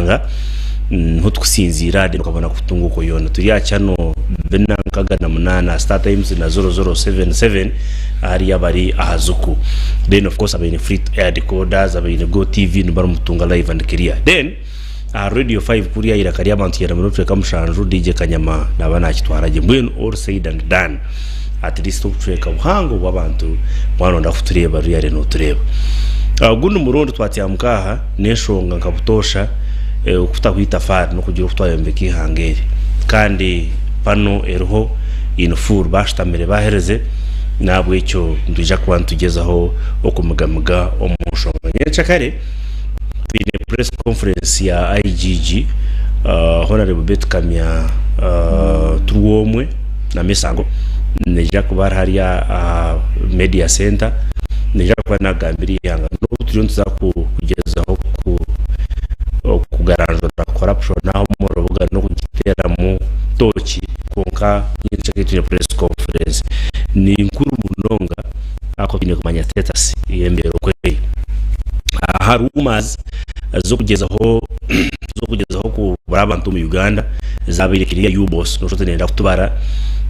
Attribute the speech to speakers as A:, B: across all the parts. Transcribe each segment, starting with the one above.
A: kuturebaga ntutukusinzira de ukabona kutunguko yona turi acyano benankaga na munana start times na 0077 ari yabari ahazuku then of course abine free air decoders abine GoTv nubar mutunga live and career then radio 5 kuriya irakari abantu yera muri Afrika mushanju DJ Kanyama nabana kitwaraje mbwenu all said and done at least Afrika buhango bw'abantu bwanonda kutureba riyare no tureba guno murundo twatyamukaha neshonga nkabutosha ukutakwita far no kugira kutwayembeki hangere kandi pano eroho inufur bashtamire bahereze nabwo icyo nduje kwantugezaho okumugamuga omushonga nyecakare twine press conference ya IGG honorable Bet Kamya tuwomwe na misango neja kubar hariya media center neja kwa nagambiri yanga no turiyo kugezaho kugaranzura corruption naho murubuga no kugitera mu toki konka nyinshi press conference ni nkuru munonga ako bine kumanya status yembero kwe harumas zo kugezaho ku barabantu mu Uganda zabirekiriya y'ubos no shote nenda kutubara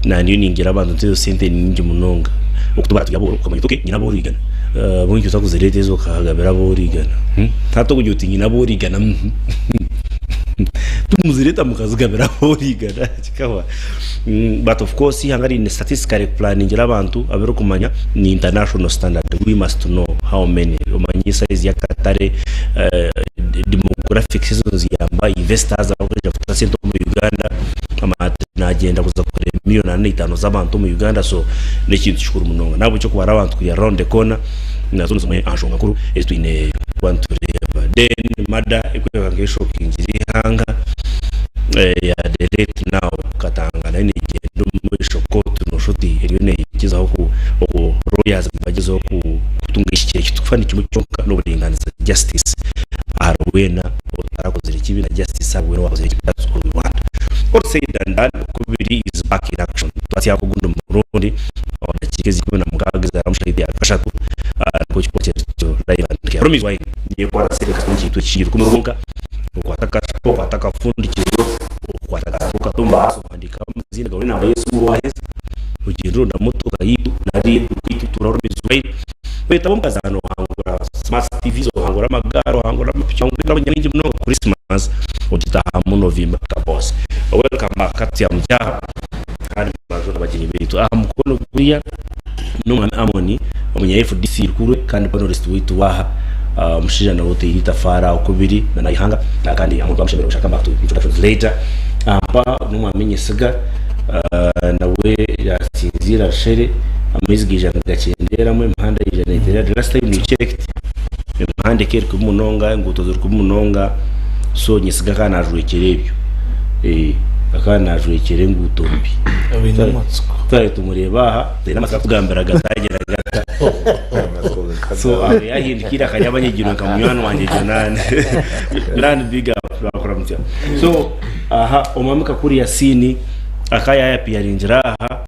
A: na niyo ningira abantu ntezo sente ningi munonga okutubara tuyaboro kumanya tuke nyina borigana bungi uzakuzerete zo kahagabera borigana tato kujuti nyina borigana tumuzireta mukazugabera borigana kikawa but of course hangari in statistical plan ngira abantu abero kumanya ni international standard we must know how many umanyi size ya Katare demographic seasons yamba investors abaje futasento mu Uganda na agenda kuza kure miliyoni 5 z'abantu mu Uganda so nekintu kikuru munonga nabo cyo kubara abantu kuri around the corner nazo zimwe anshonga kuru estwine want to reba then mada ikwekangesho kinjiri hanga ya delete now katanga na igendo mu shokoto no shoti elione kizaho ku royals bagezo ku kutungishye kitufani kimucyonka no buringaniza justice arwena utarakozera ikibi na justice arwena wakozera ikibi that's all we want or say that Okubiri is back in action twati yakugundo murundi ona kigezi kubona mugagiza ramushahidi afashatu ko cyo cyo live and care promise why ye kwa sele katunji tuchiri kumuruka kwataka fundi kizo kwataka kukatumba aso andika muzina gawe namba Yesu waheze ugiro na moto kayitu nari kwitu turarumizwe weta bomkazano hangura smart TV zo hangura magaro hangura mapichangu n'abanyingi muno Christmas ugitaha mu November kabos welcome back at ya mjaha kandi bazo n'abagenyi betu mukono kuriya no amoni omunye FDC kurwe kandi panelist witu waha mushija na wote yita fara Okubiri na nayihanga kandi amuntu bamshebera ushaka back to introductions later apa no mwamenye siga nawe yasinzira shere amizigije ngakendera mu impanda y'ijana itera last time we checked impande kere ku munonga ngutozo ku munonga so nyisiga kana ajurekerebyo akana ajurekere ngutombi
B: abinamatsuko
A: tari tumureba aha tena masaka kugambira gatagera gata so yahindikira kanyabanyegiro kamunywano wanje jonane grand big up bakoramutya so aha omamika kuri yasini akaya yapiyarinjira aha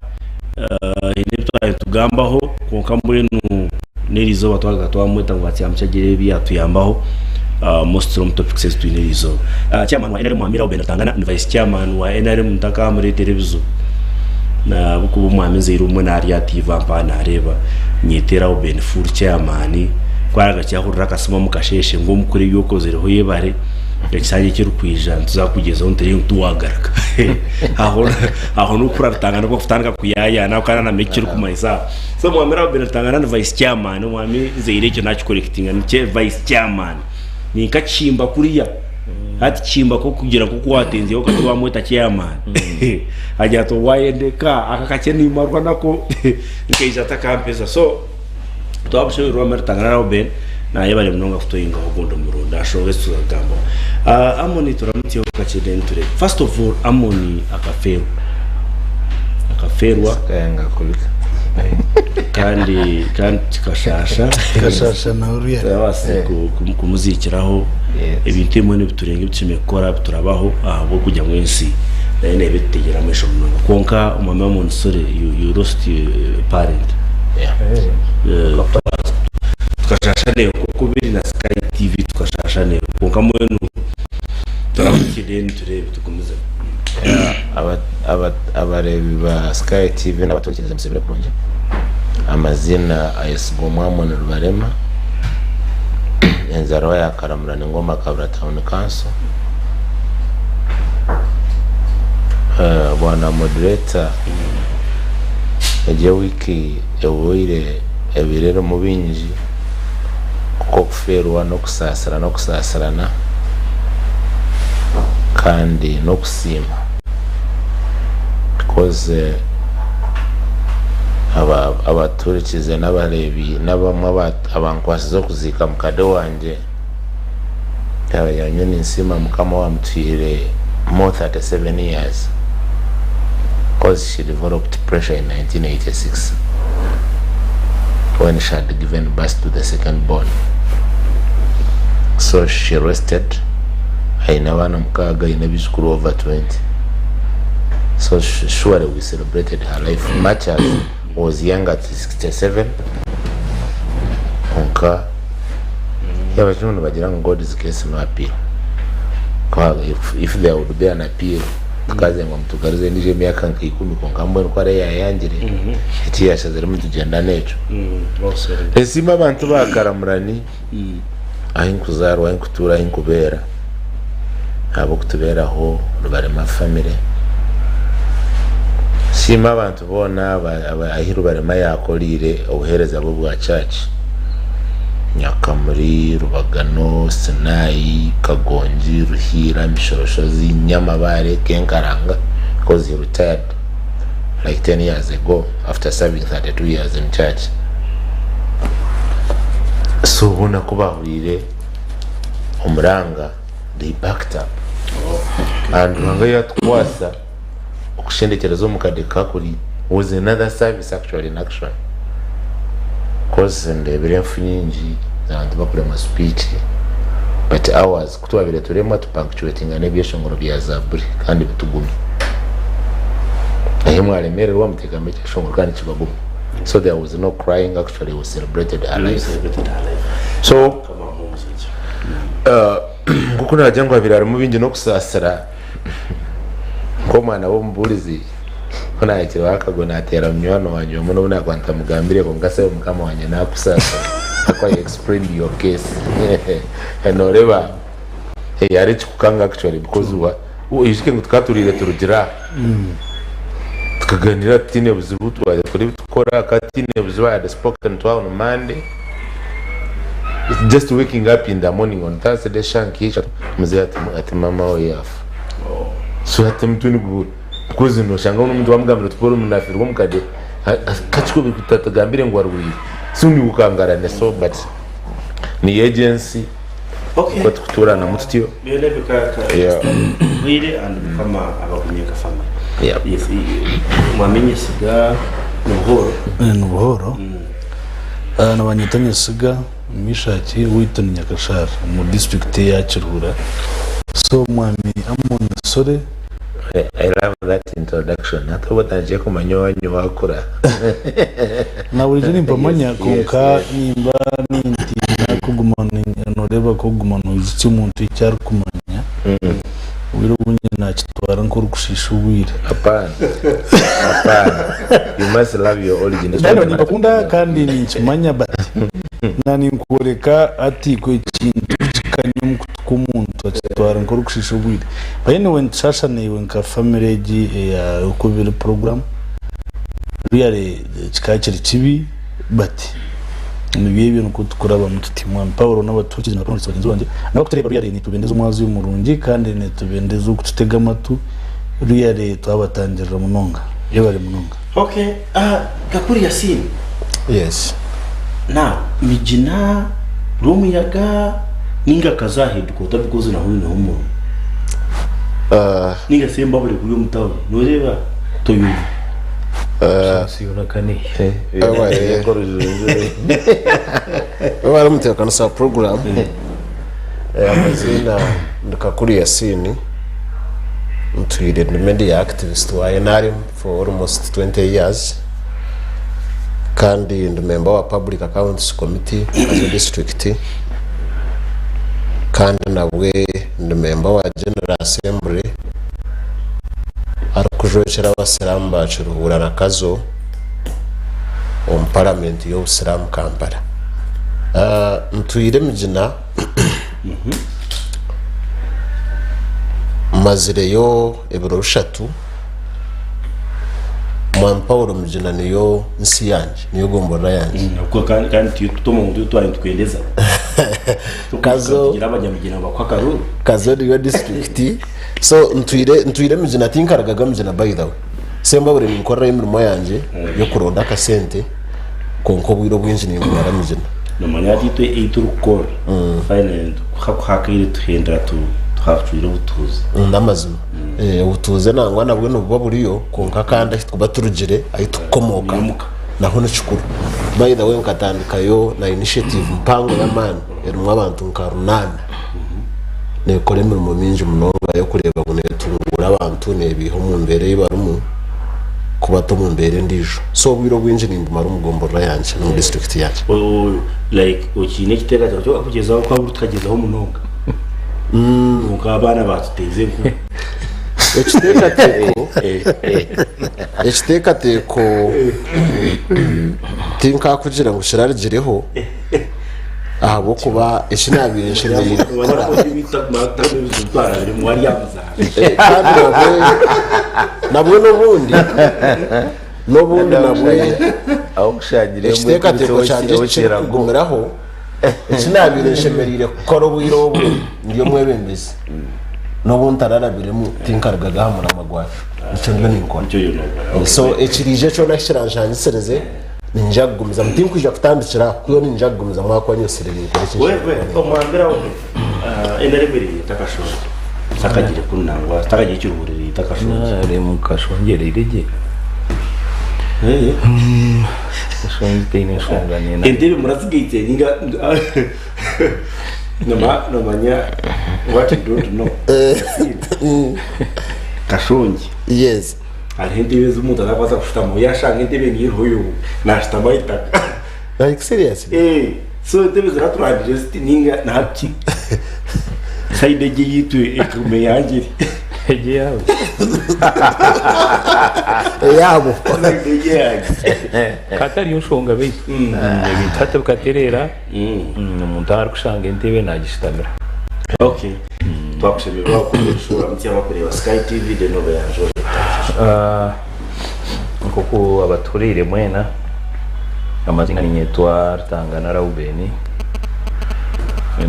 A: inebto tugambaho konka mbwenu nerizo batwaga twamweta ngo atyamchagire byatuyambaho most from topics to nerizo chairman wa NRM Amira Obenatangana and vice chairman wa NRM Mtaka muri televiziyo na buku mwameze irumwe na ariativa mpana areba nyetera Oben full chairman kwaraga cyahurira kasoma mukasheshe ngo mukuri yokozere ho yebare ekisanye kirukwijja tuzakugeza ontere tuwagaraka aho no kuratangana ko futanga kuyaya na kana na mekiri kumaisa so mwamera Obenatangana and vice chairman mwami zeire cyo nacho collecting ni vice chairman ni kachimba kuriya hati chimba ko kugira ko kwatenze yo katwa mweta chairman ajya to wayendeka akakacheni marwa nako nkeija takampeza so twabushe Obenatangana Oben na yebale mnonga kutoyinga ogondo muronda ashowe tuzagamba amoni turamutiyo kachidenture first of all amoni akaferwa
B: kayanga kulika
A: kandi kashasha
B: na uriya
A: wase kumuzikiraho ibintu imwe biturenge bitsimekora turabaho abo kujya mwensi nene bitegera mesho mnonga konka umama w'umusore you lost parent tukashashane Okubiri na Sky TV tukashashane konka mwenu turamukireni turebe tukomeze
B: abarebi ba Sky TV n'abatukiriza musebere kunje amazina ayesgo mwamone rubarema enzaro ya karamurana ngoma kabra town council bwana moderator eje wiki ewoire ebirero mu binji kuko kuferwa no kusasarana kandi no kusima because abaturikize n'abarebi n'abamwe abankwasizo kuzika mukade wanje yanyoni nsima mukama wa mtire more 37 years because she developed pressure in 1986 when she had given birth to the second born, so she rested. Haina wana mkaga inabishukuru over 20, so surely we celebrated her life much as was young at 67. Onka yabajunu bagira ngo God is case no appeal. If there would be an appeal tukaze ngo mtugarize nije myaka 10 konkamwe ko ari yayangire iti yashazere mu tugenda neco esima abantu bakaramurani ahinkuzarwa ahinkutura ahinkubera abo kutuberaho rubarema family sima abantu bona ahiru barema yakolire obuhereza abo bwa church Nyakamuri, Rubagano, Sinai, Kagonji, Ruhira, Mishoroshozi, Nyamabare, Kenkaranga, because he retired like 10 years ago after serving 32 years in church. So when Okubiri Umranga, they backed up. And Rangaya Twasa, Okushendekerezo Mukadekakuri was another service actually in action. Because in the very funny and the speech, but hours could have been to remember to punctuating an aviation or be as a brick and to boom. I am a mere one take a meditation organic babu. So there was no crying, actually, was celebrated alive. So, Kukuna Jango Villa moving Noxasara Komana Ombulizi. Kuna ikiwaka gona tera mnyono wanyo muno una kwanta mugambire ko ngase mukama wanye na kusasa akwa explain your case and oreba yari chukanga actually because ishike ngutukaturire turugira tukaganira tine buzibutu wa kuri tukora katine buzwa had spoken to on Monday. It's just waking up in the morning on Thursday shanki mzee ati mama oyafu so atemtuni good kuzi no shanga umuntu wamugambira tuporo munafirwa mukade kachiko bikutagambire ngo warwiri suni ukangarane so but ni agency okay but kutura na mututiyo bele bikaka wire and kama abakunyeka family if mwamenye siga nubuhoro nabanyitanye siga mishaki witoni Nyakashara mu district ya Kirura so mwami amon sore I love that introduction. I thought that Jeko manyoa wakura. Na ulijini mpamanya konka nimba ninti na kugumana noreba kugumana iziti umuntu icyari kumanya. Wiro bunye na kitwara nkuru kushisha ubwire. Hapana. You must love your origin. Ndio nipakunda kandi ninkimanya bati. Na ninkoreka ati ko ikintu kanyum kumuntu atwara nkuru kushisha ubwire. Bayene wenshasha ne wenka family ya Okubiri program. Really kikakiri kibi bati. Nibiye ibintu kutukuraba mututimwa Paulo n'abatukizi na Pronsi bagenzi banje. Nabo kutereba really nitubendeza umwazi w'umurungi kandi nitubendeza ukututega amatu. Really twabatangirira munonga. Yo bari munonga. Okay, Kakuri Yasin. Yes. Na mijina Romuyaga ninga kazahid ko tabikoze na huno ninga semba buri kuyo mutawo noreba toyu siyuna kani abaye korujunje bari mutekano sa program amazina Kakuri Yasin mutwire the media activist wa NRM for almost 20 years kandi the member of public accounts committee as a district kandi nawe the member wa general
C: General Assembly arikujokera Abasiramu bacu ruhura nakazo Parliament y'Obusiramu Kampala. Ntuyire mujina mazireyo ebiro 3 Paul mujina niyo nsi yanje niyo gombora yanje
A: uko kandi tutomo mu twari twendeza
C: kazo
A: abanyamugina bakwakaru
C: kazo niyo district so ntuyire mujina tinkaragaga mujina by the way semba buri nkora imirimo yanje yo kuronda kasente konko bwiro bwinji ni ngara mujina
A: no manyati twe iturukora finally hakakire tuhenda twachwira ubutuze
C: ndamazima ubutuze nangwa nabwo no buba buriyo konka kandi tuba turugire ayitukomoka naho n'chukuru by the way nkatandikayo na initiative mpango ya man erumwa abantu nkarunana ne kore mu minji munonga yo kureba ngo netungura abantu nebiho mu mbere yibarumu kuba to mu mbere ndijo so bwiro bwinji nimbumara umugombora yanje mu district yanje
A: like ukine kitega cyo kugezaho kwa buri tkagezaho munonga ukabana batuteze ko
C: Echiteka teko tinka kugira ngo shirarigireho ahabo kuba eshinabire nshimye
A: gukora
C: nabwo n'ubundi nabwo
B: aho kushagira
C: echiteka teko cyanje kiragumiraho eshinabire nshimye gukora ubwiro ndiyo mwebembeze no ntararabire mu tinkaragaga hamura amagwacu icyo ndio ninkora so ekirije cyo nashiranjanye sereze ninjagumiza mutinkwija kutandikira kuyo ninjagumiza mwako nyoserere ikoresheje
A: wewe omwambira wo enerebere takashora takagire kunangwa takagire cyuburiri takashora
D: ari mu kashongere irege kashongere ine shongane na
A: endebe murazigite ninga no manya what you don't know kashongi
C: yes
A: alhende z'umuntu akaza kushitamo yashanga intebe ngihoyo nashitama itaka
C: like seriously
A: so intebe ziraturangije ninga nati side ge yitwe ekume yangiri
D: eje yawe
C: yabo
D: katari ushonga be bitatu bukaterera umuntu ari kushanga intebe nagishitamira
A: okay twakushimira kushura mutya bakureba Sky TV de nove yanjo
D: koko abaturire mwena amazina nyetwa Tangana Raubeni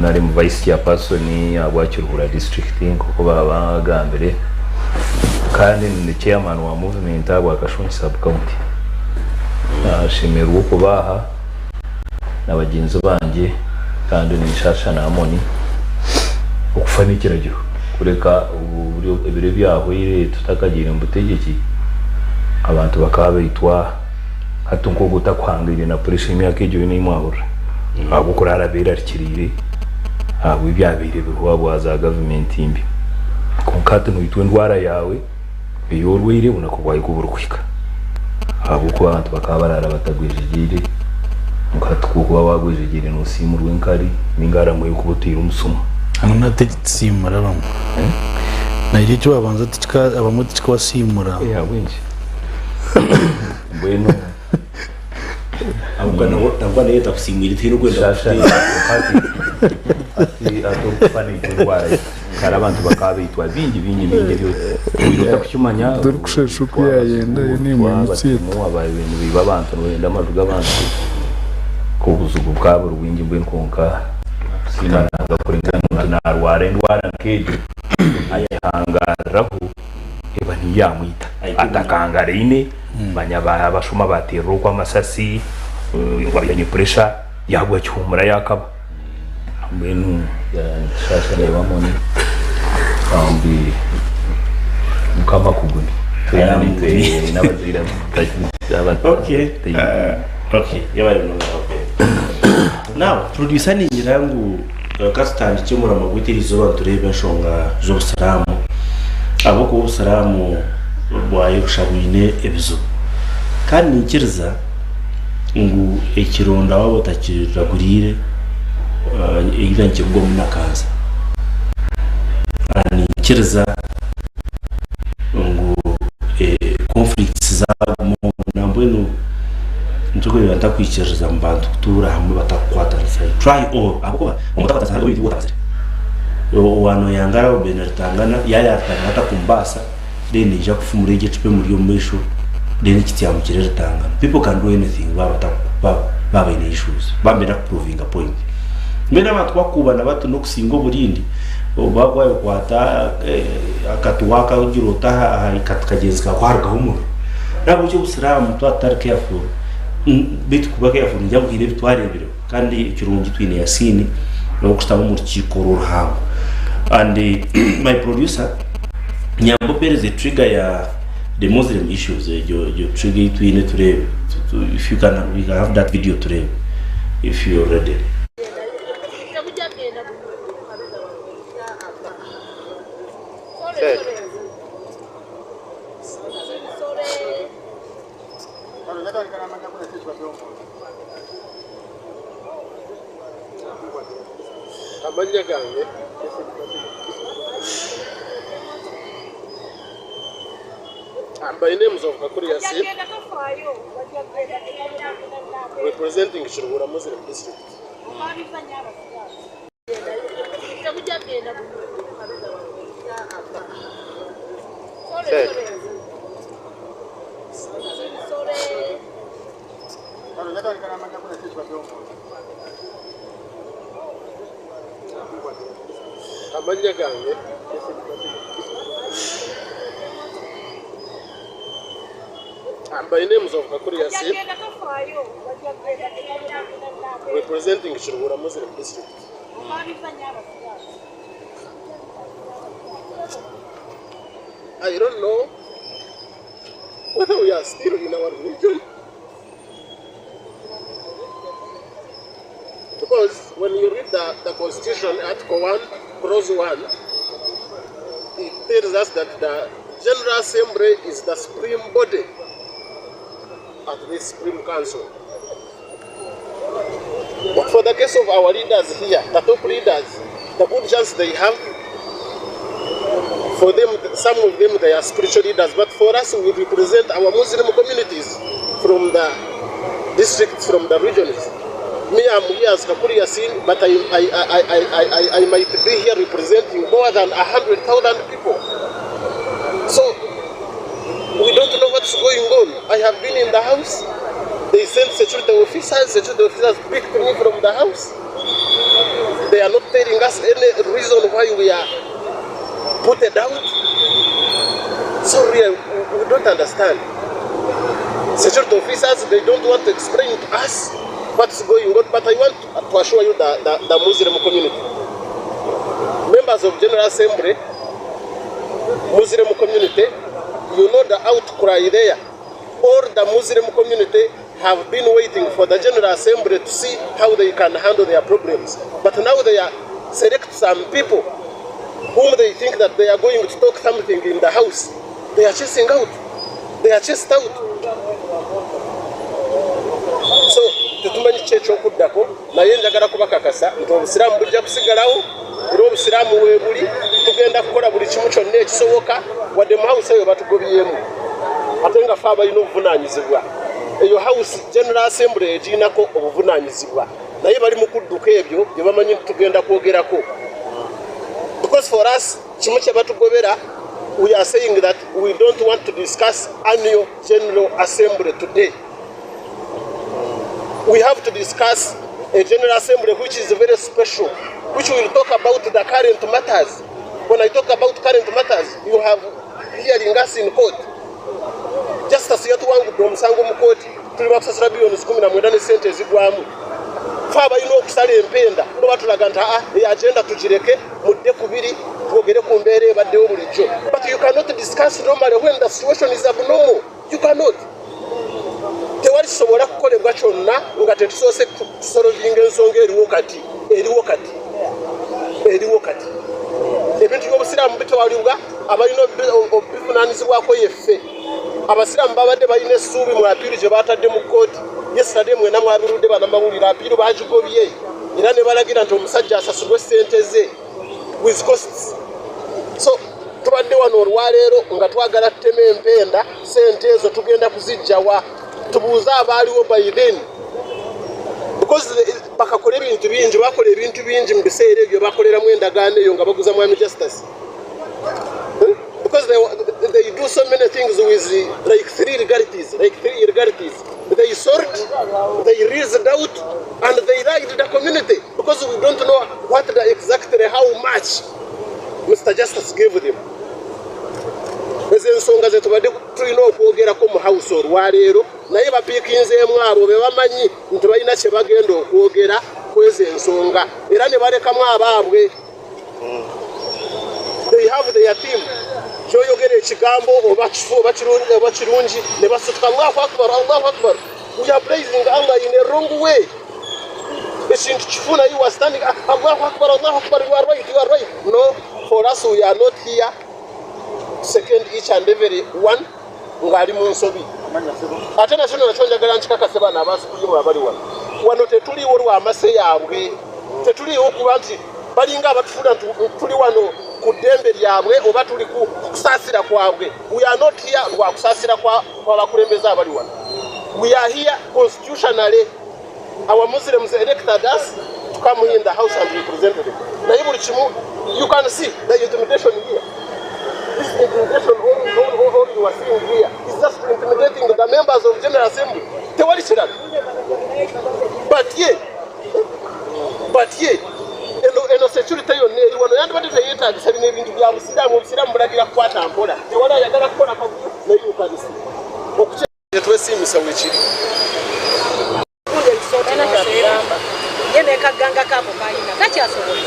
D: nari mu vice ya person abwacyurura district koko babagambere kandi ni chairman wa movement abwa Kashongi sub county ashimira uko baha nabagenzi banje kandi ni nshasha na amoni ukufanikira giho kureka ibire byaho ire tutakagira mbutegeki abantu bakabitwa hatunko gutakwangire na police imyaka igihe ni mwahura abukora arabera rikirire abo ibyabire bihuwa za government imbi konkate mu bitwe ndwara yawe iyo rwire unakugwaye kuburkwika abo ko abantu bakabarara batagwijigire mukatkuwa wagwijigire no simurwe nkari ningara mu kubutira umusuma
E: hano natesimura bamwe naje cyo babanza tika abamuti kwa simura
D: ya winji bueno
A: abukana ntabwo neta kusimira itino kwenda
D: ati atofani kurwara kara abantu bakabitwa bingi byo biruta kucyumanya
E: dore kushesha uko yayenda ni mu mutsi
D: mu abayentu bibabantu wenda amavuga abantu kubuzugu bwabo rwingi mbwe konka sinanga kurengana na arware ndwara nkeje ayahangaraho eba ntiyamwita atakangara ine banyaba abashuma batero kwa masasi wabanye pressure yagwa cyumura yakaba mbenu ya shasha leba moni ambi mukama kuguni tuyani nabazira
A: okay yabaye no now producer ni nyirangu kasitanje muri amagwitirizo banturebe nshonga z'Obusiramu abo ko Obusiramu bwaye kushabine ebizo kandi nikiriza ngo ekironda wabo takiragurire igiranke bwo munakaza ani kirza ngo conflicts zabo nambwenu ntuko batakwikiriza mu bantu kutura hamwe batakwata try all abo umutakwata hari ibyo wataze wano yangara ubenertangana yayatanga atakumbasa then ija kufumura igice muri yo mesho then kitya mukirere tangana people can do anything baba in issues bamera proving a point mbena batwakubana batu no kusingo burindi bagwaye kwata akatuwaka ugirota ikatkagenza kwarga humuro nabo cyo Abasiramu twatari careful bitu kuba careful njabwire bitwarebiro kandi ikirungi twine Yasini no kustaba mu rukiko ruhango and my producer nyambo pereze trigger ya the Muslim issues your trigger twine turebe if you can we have that video today if you are ready.
C: By names of Okubiri, representing Shirura Muslim district. By names of Okubiri, representing Shirura Muslim district. I don't know whether we are still in our religion, because when you read the Constitution, Article 1, Clause 1, it tells us that the General Assembly is the supreme body at this Supreme Council. But for the case of our leaders here, the top leaders, the good chance they have, for them, some of them they are spiritual leaders, but for us we represent our Muslim communities from the districts, from the regions. Me, I'm here as Okubiri, but I might be here representing more than 100,000 people. So we don't know what's going on. I have been in the house. They sent security officers picked me from the house. They are not telling us any reason why we are put out. Sorry, we don't understand. Security officers, they don't want to explain to us what's going on, but I want to assure you the Muslim community. Members of General Assembly, Muslim community, you know the outcry there. All the Muslim community have been waiting for the General Assembly to see how they can handle their problems. But now they are select some people whom they think that they are going to talk something in the house. They are chasing out. They are chased out. So, tutumanyi checho kuddako naye njagala kubakakasa nti Obusiramu bujja kusigalawo era Obusiramu weebuli tugenda kukola buli kimu kyonna ekisoboka wadde mu house eyo batugobyemu ate nga fe abalina obuvunaanyizibwa eyo house General Assembly egiinako obuvunaanyizibwa naye bali mu kudduka ebyo bye bamanyi tugenda kwogerako because for us kimu kye batugobera we are saying that we don't want to discuss annual General Assembly today. We have to discuss a General Assembly which is very special, which will talk about the current matters. When I talk about current matters, you have hearing us in court. Justice yatu wangu domusango mu court tuli bakusasula billions 19 ne sente ezigwamu. Faba ino okusala empenda ndo batulaga nti agenda tugireke mudde kubiri twogere ku mbeera ebaddewo bulijjo. But you cannot discuss normally when the situation is abnormal. You cannot. Tewali sobola kukolebwa kyonna nga tetusoose tusolovinga ensonga eriwo kati ebintu by'Obusiraamu bitwalibwa abalina obivunaanyizibwako yeffe. Abasiraamu babadde balina essuubi mu apiiri gye baatadde mu kkooti. Yesterday mwena mwabirudde bannamawulire apiiri baagigobye era ne balagira nti omusajja asasulwe ssente ze with costs. So tubadde wano olwaleero nga twagala tuteme empenda sente ezo tugenda kuzijjawa tubuuza abaaliwo by then because bakakole ebintu bingi bakola ebintu bingi mu biseera ebyo bakoleramu endagaano eyo nga baguza mwami justice because they do so many things with like three legalities they sort, they reasoned out and they lied the community because we don't know what exactly how much Mr. Justice gave them. Ensonga ze tubadde tulina okwogerako mu house olwaleero naye bapiikinzeemu abo be bamanyi nti balina kye bagenda okwogera kweza ensonga era ne balekamu abaabwe they have their team kyoyogera ekigambo oba kifu oba kirungi ne basituka Allahu Akbar we are praising Allah in a wrong way ekintu kifuna you are standing Allahu Akbar you are right no for us we are not here second each and every one ngali mu nsobi ate na kino nakyo njagala nkikakase bana abasikulimu abali wano tetuliwo lw'amase yaabwe tetuliwo kuba nti balinga abatufuna tuli wano ku ddembe lyabwe oba tuli ku kusaasira kwabwe we are not here lwa kusaasira kw'abakulembeze abali wano we are here constitutionally our Muslims elected us to come in the house and represent them naye buli kimu you can see the intimidation here. This intimidation all you are seeing here is just intimidating the members of General Assembly. But yeah, eno security yonna eri wano yandibadde teyeetaagisa bino ebintu bya Abasiramu Obusiramu bulagira kukwata mpola tewali ayagala kukola kavuyo naye ukanisi okutwesimisa wekiri
F: kaganga kako kalina kakyasobola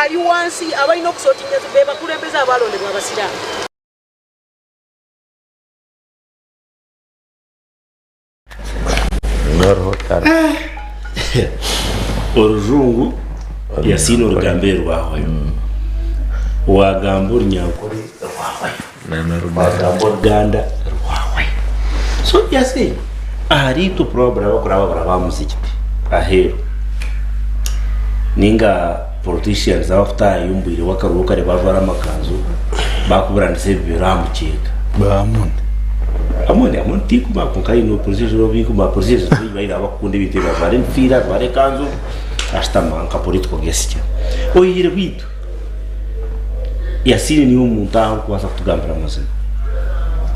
F: ali wansi abalina okusootinga be bakulembeze abalondebwa Abasiramu
A: orujungu yasina orugambe rwawe wagamba orunyankore rwawe wagamba oruganda rwawe so yasi ari tu problem bakuraba baraba muzikiti ahero ninga politicians after yumbire wakaruka re bavara amakanzu bakubrandise biramukeka amone tiku bakunkai no position biku ba position baira bakunda ibintu bavare mfira bare kanzu hasta manka politiko gestia oyire bitu yasini ni umuntu kwasa kutugambira amazina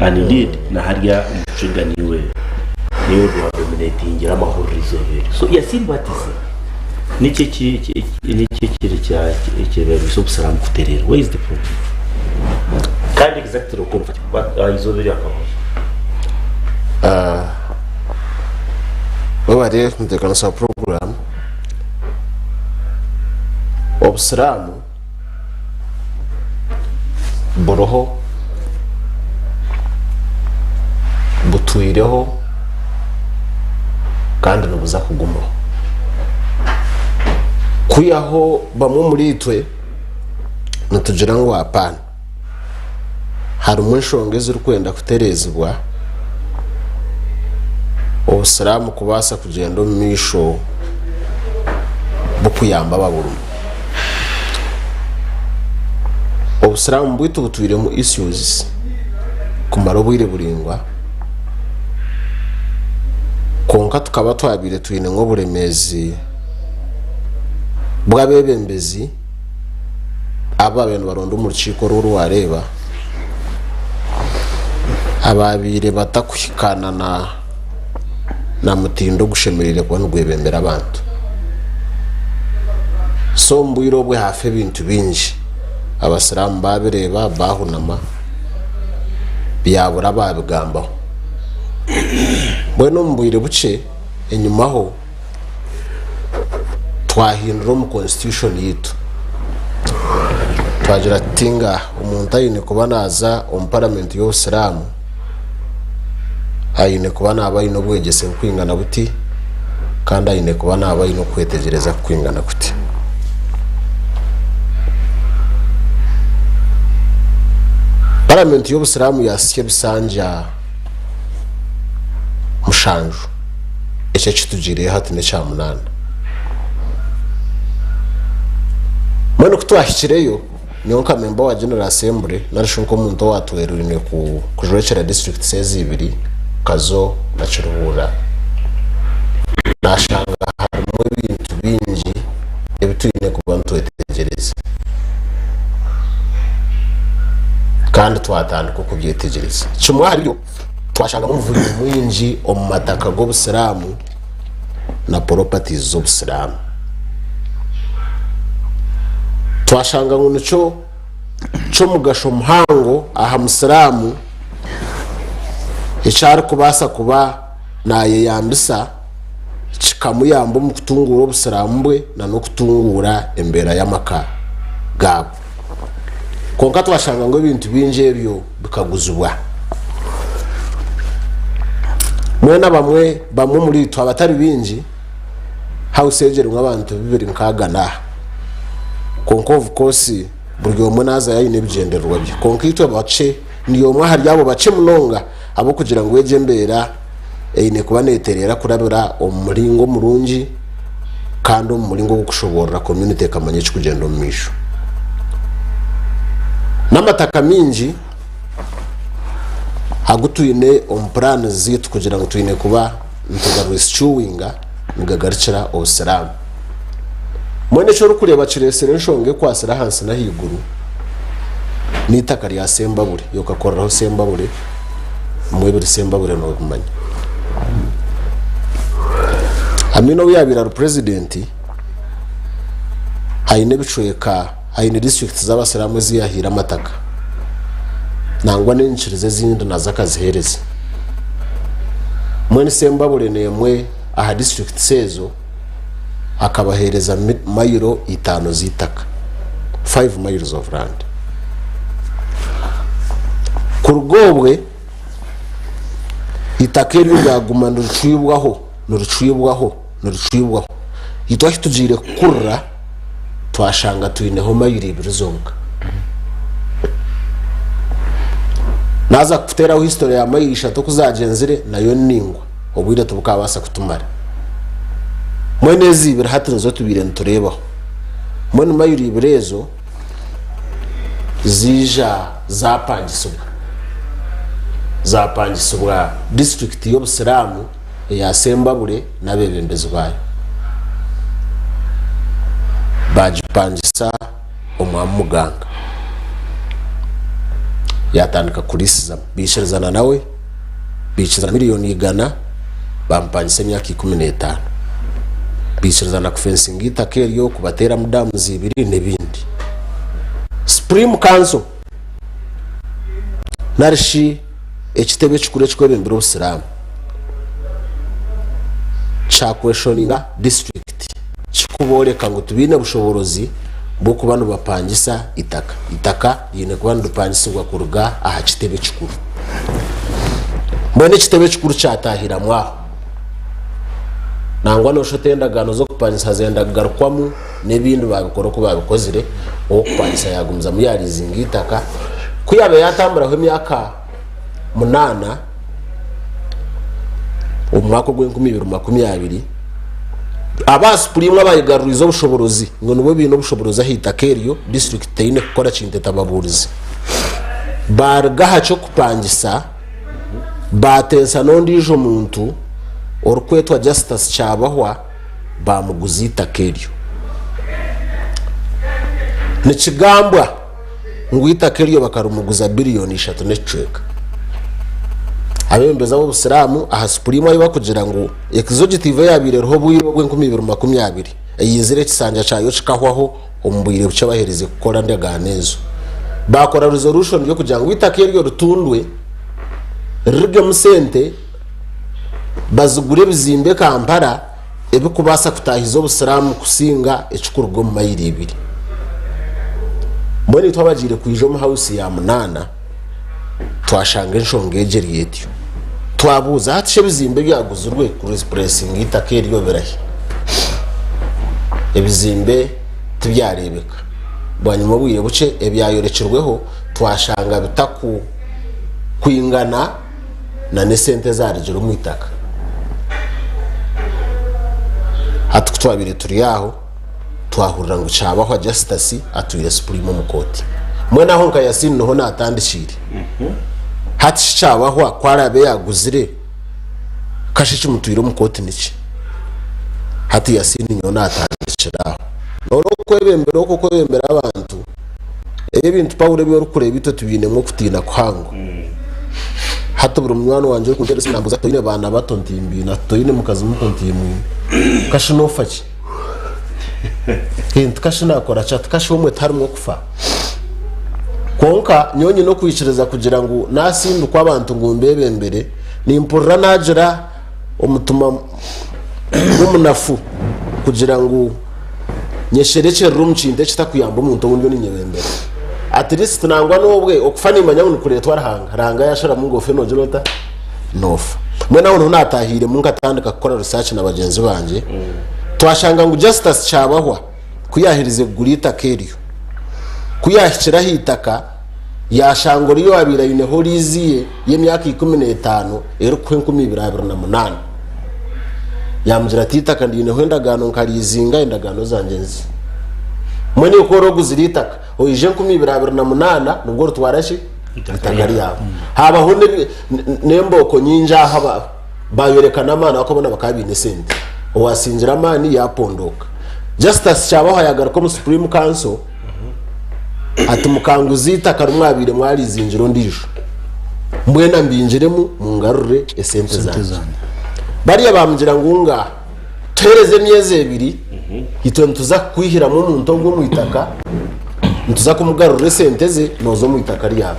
A: and indeed na harya umucuga niwe rwa dominating amahurizo rero so yasini batise niki kiri cya ikebero Abasiramu kuterera where is the problem kandi exactly uko izobiri akaho
C: babare mutekano sa program Abasiramu boroho butwireho kandi nubuza kugumaho kuyaho bamwe muri twe natugira ngo apana hari umunshongeze uri kwenda kuterezwa Abasiramu kubasa kugenda mu misho bukuyamba baburumu Abasiramu bwitu butwire mu issues kumarobwire buringwa konka tukaba twabire twine ngo buremezi bwabebembezi aba bantu baronda mu rukiko rwareba ababire batakwikana na mutindo gushemerere kwa n'ugwebembera abantu so mbwiro bwe hafe bintu binji Abasiramu babireba bahunama byabura babigambaho bweno mbwire buce enyumaho twahindura mu constitution yitu twagira tinga umuntu ayine kuba naza mu parliament y'Abasiramu ayine kuba nabaye no bwegese kwingana buti kandi ayine kuba nabaye no kwetegereza kwingana buti parliament y'Abasiramu yasike bisanja mushanju icyo kitugiriye hati ne cyamunana mwene kutwahikireyo nyonka member wa General Assembly narishunko muntu watwerurine ku kujorekera district sezi ibiri kazo na Kiruhura nashanga harimo ibintu bingi ebituyine ku bantu etegereza kandi twatandika kubyetegereza kimwe hariyo twashanga muvuri mwinji omumataka g'Obusiramu na properties z'Obusiramu twashanga ngo cyo mugasho muhango aha Musiramu icyari kubasa kuba naye yambisa kikamuyamba mu kutungura Obusiramu bwe na no kutungura embera y'amaka gabo konka twashanga ngo ibintu binje byo bikaguzubwa mwena bamwe muri twa abatari binji hausegere nk'abantu bibiri nkagana konka of course buryo munaza yayine bigenderwa byo konka itwe bace niyo mwa hari yabo bace munonga abo kugira ngo weje mbera ine kubaneterera kurabira umuringo murungi kandi umuringo gukushobora community kamanye kugenda mu misho namataka minji hagutuyine plan zitu kugira ngo tuyine kuba ntugarwischuwinga ngagarikira Obusiramu mwene cyo rukureba kiresere nshonge kwasira hansi na higuru nitaka rya Sembabure yokakoraho Sembabure mwebiri Sembabure no kumanya amino yabira president hayine bicoyeka hayine district z'Abasiramu ziyahira amataka nangwa n'inshirize zindi nazakazihereze mwene Sembabure nemwe aha district sezo akabahereza mayiro 5 zitaka 5 miles of land kurugobwe itakeri byaguma nurucibwaho itwahi tujire kurra twashanga tuyineho mayiro 2 zonka naza kutera history ya mayiro 3 kuzagenzire nayo ningwa obwire tubukabasa kutumara mwene zibira hatuzo tubire nturebaho mwene mayiro 2 zija zapangisubwa district y'Obusiramu ya Sembabure nabebembezi bayo bajipangisa omwamuganga yatandika kurisiza bishirizana nawe bishizana miliyoni 100 bampangisa imyaka 15 bishirizana ku fencing itakeriyo kubatera mudamu zibiri nebindi Supreme Council narishi ekitebe kikure kikwebembera Obusiramu chakweshoninga district kikuboreka ngo tubine bushoborozi bwo kubano bapangisa itaka yine kubano dupangisirwa kuruga aha kitebe kikuru mbone kitebe kikuru cyatahira mwaho nangwa no shotendagano zo kupangisa zenda garukwamu nebindi babikora ko babikozire o kupangisa yagumza mu yarizinga itaka kuyabe yatamburaho imyaka 8 umwaka gw'2020 abasupreme abayigarurizo bushoborozi ngo nubo bino bushoboroza hita keriyo district tayine gukora cinte tababurizi bargaha cyo kupangisa batensa nondijo muntu orukwetwa justice cyabahwa bamuguzita keriyo nikigambwa ngwita keriyo bakarumuguza biliyoni 3 necweka abembeza b'Obusiramu aha supreme ari bakugira ngo executive yabire roho bwiro gw'2020 yizire kisanja cyayo cikahwaho ombwire buca bahereze gukora ndaganezo bakora resolution yo kugira ngo itakeriyo rutundwe rige musente bazugure bizimbe Kampala ebikubasa kutahiza Obusiramu kusinga ekikurgo mu mayiro 2 mbone twabagire kuijo mu house ya 8 twashanga enshonge egeriyetyo twabuza hatishe bizimbe byaguzurwe ku expressing itakeriyo birahi ebizimbe tibyarebeka bwanyuma buye buce ebyayorekerweho twashanga bitaku kwingana na nesente zarigero mu itaka hatukutwabire turi yaho twahurira ngo cabaho justice atuye supreme mu koti mwe naho nka Yasini no natandishire hati cabaho kwarabe yaguzire kashici mutuyiro mu koti niki hati Yasini nyo natandishira no kwebembera uko kwebembera abantu ebintu Paulo byo rukureba bito tubine nko kutina kwangu hato buri mwana wanje ko ndetse nambuza toyine bana batontimbi na toyine mukazi mutontimbi kashinofaki kintu kashinakora chat kashomwe tarimo kufa konka nyonyi no kwicireza kugira ngo nasindu kwabantu ngo mbebembere ni impurra najira omutuma w'umunafu kugira ngo nyeshereke rumchinde kitakuyamba umuntu wundi ni nyebembere at least nangwa nobwe okufana imanya ngo kure twarahanga ranga yashara mu ngofe no jirota nofa mwe naho natahire mu ngatandika gukora research na bagenzi banje twashanga ngo justice cyabahwa kuyahirize gurita keriyo kuyahikira hitaka yashangora iyo abira yine horiziye y'emyaka 15 ero kwenku 2028 yamjira titaka ndine hendagano nkarizinga endagano zangenzi mwene ukoro guziritaka oije 2028 nubwo twarashi itakari yabo haba hunde nemboko nyinja haba bayerekana amana akabona bakabine sente owasinjira amani yapondoka justice cyabaho yagaruka mu Supreme Council atumukanguzi karumwabire mwari zinjiro ndisho mbwena mbinjiremu mu ngarure esente zanjye bari abamgira ngunga tereze myeze ebiri hito ntuza kwihira mu muntu ngo mwitaka ntuza kumugarure sente ze nozo mwitaka ryabo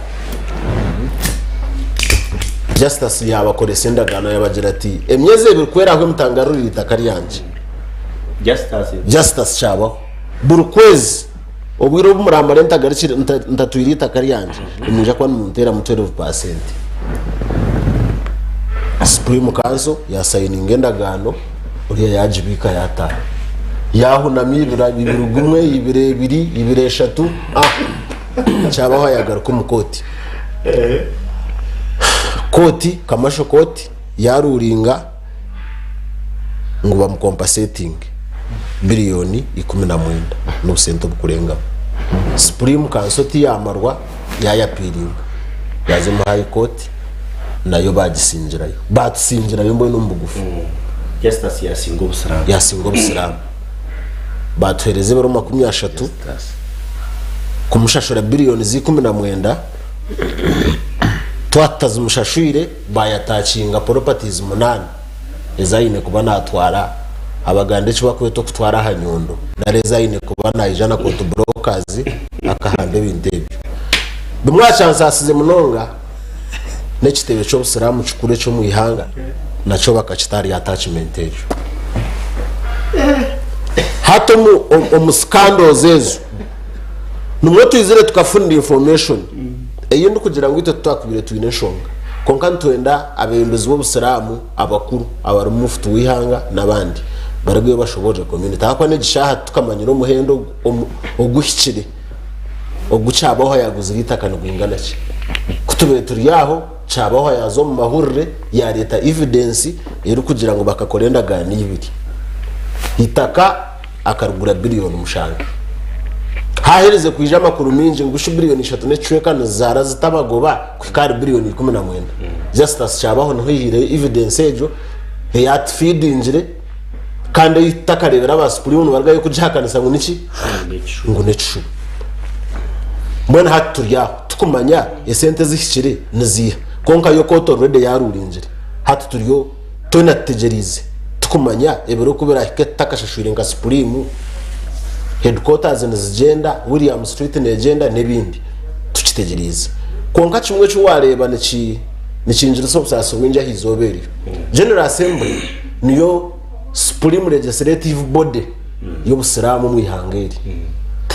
C: justice yabakore sendagano yabagira ati emyeze ebiri kwera aho mutangarure itaka ryanje justice cyabo burukwezi obwiro bumurambare ntagarikira ntatwirita kariyanje imunja kwa nuntera mu 12%. Supreme Council ya signing endagano uriya yajibika yata yahunamira bibirugumwe ibirebiri ibireshatu cyabaho yagaruka mu koti koti kamasho koti yaruringa ngo bamucompensating biliyoni 19 n'ubusento bukurenga Supreme Council yamarwa yayapiringa yaje mu High Court nayo bagisinjirayo batsinjirayo mbo n'umbugufu
A: justice
C: yasingo busiramu batwereze bero 30 kumushashura biliyoni 19 twataza umushashwire bayatacinga properties 8 ezayine kuba natwara abagande cyo bakweto kutwara hanyundo na rezayine kuba nayijana ko brokers akahambe bindebyo bimwa chance asize munonga nekitebe cyo busiramu cikure cyo muihanga naco bakacitari attachment ejo hato mu scandals ezo numwe tuyizire tukafunda information eyo ndikugira ngo ito twakubire tuyine shonga konka ntwenda abembezi bo busiramu abakuru abarumufutu wihanga nabandi baragwe bashoboje community akwa negishaha tukamanyiro muhendo ogushyikire ogucabaho yaguzirita kanugwingana ki kutubere turi yaho cabaho yazo mu mahurire ya leta evidence iri kugira ngo bakakorenda gani ibiri hitaka akarugura biliyoni mushanga hahereze kwijama makuru minji ngushu biliyoni 3 necweka nazara zitabagoba kwikari biliyoni 19 justice cabaho no hihire evidence ejo yat feed injire kandi itakarebera abasupreme bargaye kujakanisa ngo niki ngo necu mbona haturiya tukumanya esente zishikire niziya konka yo koto already yarurinjire haturiyo tonategerize tukumanya ebero kubera takashashwire nga supreme headquarters n'agenda William Street n'agenda nebindi tukitegerize konka kimwe cyo wareba nikinjira sobsaso winja hizoberi General Assembly niyo Supreme Legislative Body y'Obusiramu mu ihangeri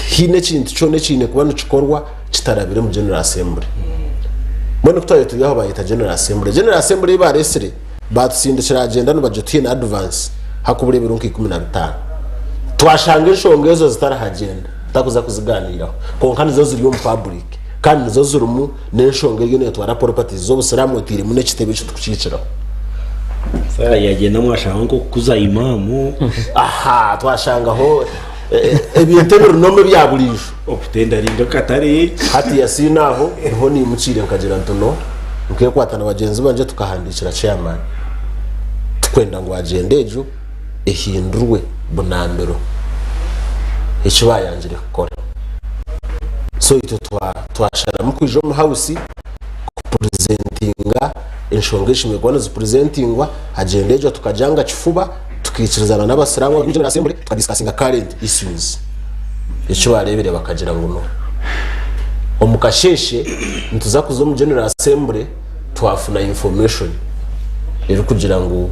C: hine kintu cyo nekine kubana cikorwa kitarabire mu General Assembly mbone kutaye tuyaho bayita General Assembly baresere batsindikira agenda no budget na advance hakubure birunki 15 twashanga inshongezo zitarahagenda takuza kuziganiraho konka nizo ziri mu public kandi nizo zurumu n'inshonge yone twara properties z'Obusiramu tiri mu nekitebe cyo tukiciraho
A: yagenda mwashanga ngo kuza imamu
C: aha twashanga ho ebintu ebirunome byabulijo
A: okutenda lindo katari
C: hati yasinaho niho nimucire nkagira ntono nkekwatana bagenzi banje tukahandikira chairman tukwenda ngo agende ejo ehindurwe bunambero icyo bayangire gukora so ito twashara mu kwijo mu house kupresentinga inshonga ishimwe gwana zipresentingwa agende ejo tukajanga kifuba tukikirizana n'abasiramu b'General Assembly tukadiscussinga current issues icyo barebere bakagira ngo no omukasheshe ntuza kuzo mu General Assembly twafuna information iri kugira ngo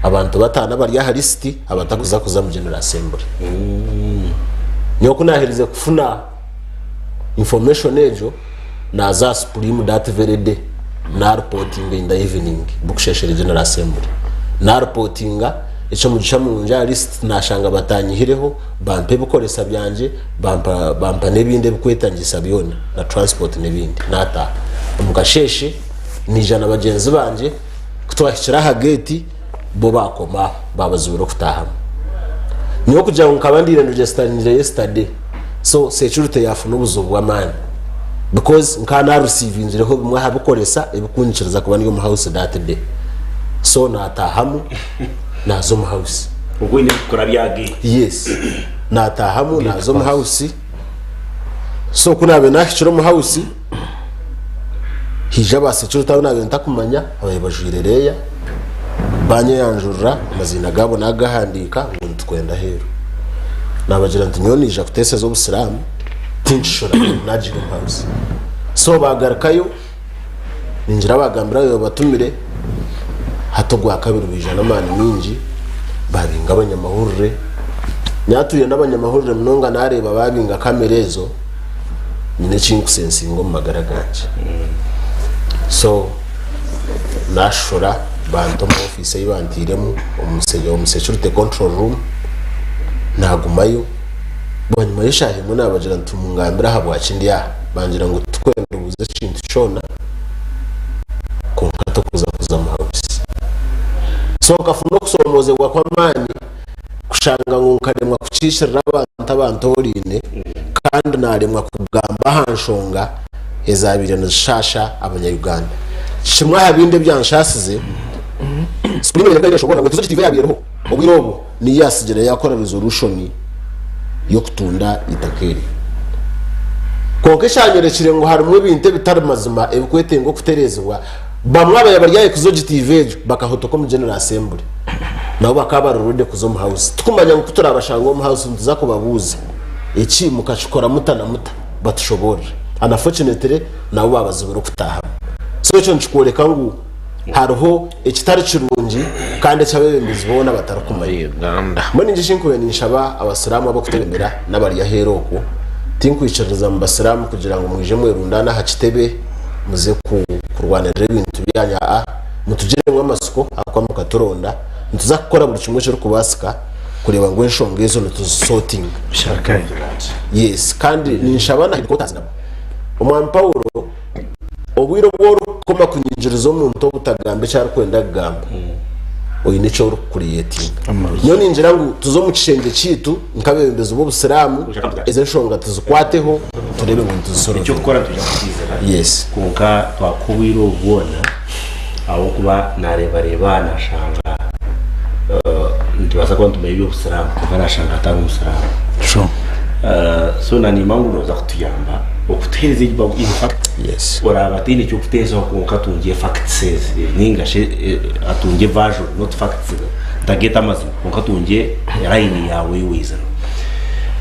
C: abantu batana bari ya list abatakuza kuza mu General Assembly niyo kunahirize kufuna information ejo na za supreme that very day na reporting in the evening buksheshere General Assembly na reporting icyo mugisha mu nja list nashanga batanyihireho bampe bukoresa byanje bampa nebinde bikwetangisha byona na transport nebindi nata umukasheshe ni jana bagenzi banje kutwashira ha gate bo bakoma babazubiro kutaha niyo kugira ngo kabandire registeringire yesterday so security yafuna ubuzubu amani because nkana receivingireho bimwe habukoresa ebikunchiriza kuba niyo mu house that day so natahamu nazo mu house
A: ubwo ni kora byage
C: yes natahamu nazo mu house so kunabe nakiciro mu house hijaba security nabe ntakumanya abayibajirereya banye yanjurra mazina gabo nagahandika ngo twenda hero nabagira nti nyoni ija kutese zo Abasiramu tinshora naje mu house so bagarakayo ninjira bagambira yo batumire hatogwa kabiri bijana mani minji babinga abanyamahurire nyatuye n'abanyamahurire mnonga nareba babinga kamerezo nyine cinkusensingo mu magaraganje so nashora bantu mu office yibantiremo security control room nagumayo banyuma yishahe mu nabagira ntumungambira habo akindi ya bangira ngo twende ubuze kintu cyona ko kato kuza mu house so kafuno kusomoze kwa kwamani kushanga ngo nkaremwa kucishira abantu orine kandi naremwa kugamba hanshonga ezabire nshasha abanyayuganda shimwa habinde byanshasize spinning yakari shobora ngo tuzo GoTv yabireho ubirobo ni yasigera yakora resolution yo kutunda itakeri konke shanyerekire ngo harumwe ibintu bitari mazima ebikwete ngo kuterezwa bamwe abayabaryaye kuzo GoTv bakahotoko mu General Assembly nabo bakabarurude kuzo mu house tukumanya ngo turabashango mu house ntuza kubabuza iki mukashikora mutana muta batushobora unfortunately nabo babazubira kutaha so cyo nchikoreka ngo hariho ekitari kirungi kandi cyabebembizi bona batarakumariye Uganda moni ngishinkuye nishaba Abasiramu abo kutembera n'abari ya heroko tinkwicariza mu Basiramu kugira ngo mwije mwerundana hakitebe muze kurwanira ibintu byanya mutugiremwe amasuko akwa mukatoronda ntuza gukora buri kimwe cyo kubasika kureba ngo enshonge zo tuzosorting
E: shaka
C: yes kandi nishabana headquarters nabo umwami Paulo obwiro bworo koma kunyinjirizo muntu obutagambe cyari kwenda gamba oyi nico uri creating nyo ninjira ngo tuzo mu kishenge citu nkabembeza ubu Abasiramu eze nshonga tuzukwateho turebe ngo tuzusoro
A: icyo gukora tujya kuzizera
C: yes
A: kunka twakubiro ubona aho kuba nareba nashanga ndibaza ko ntumenye Abasiramu kuva nashanga atari Umusiramu
E: sure
A: so nani mangu za kutuyamba okutereze ibabu in fact
C: yes
A: ora batini cyo kuteza ko katungiye facts ningashe atungiye version not facts ndageta mazi ko katungiye line yawe wiza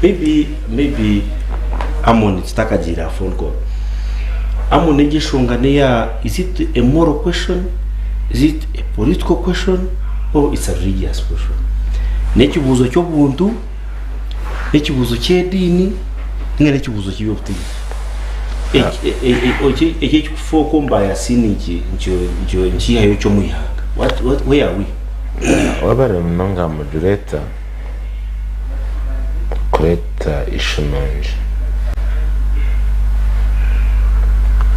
A: maybe amoni takagira phone call amoni gishongane ya is it a moral question, is it a political question, or it's a religious question? Nekibuzo cyo buntu nekibuzo cy'edini ngenekibuzo cy'ibyobutinyi eki kufoko mbaya siniki njo hayo cyo muyihanga where are we
B: wabare mnonga moderator kureta ishunonje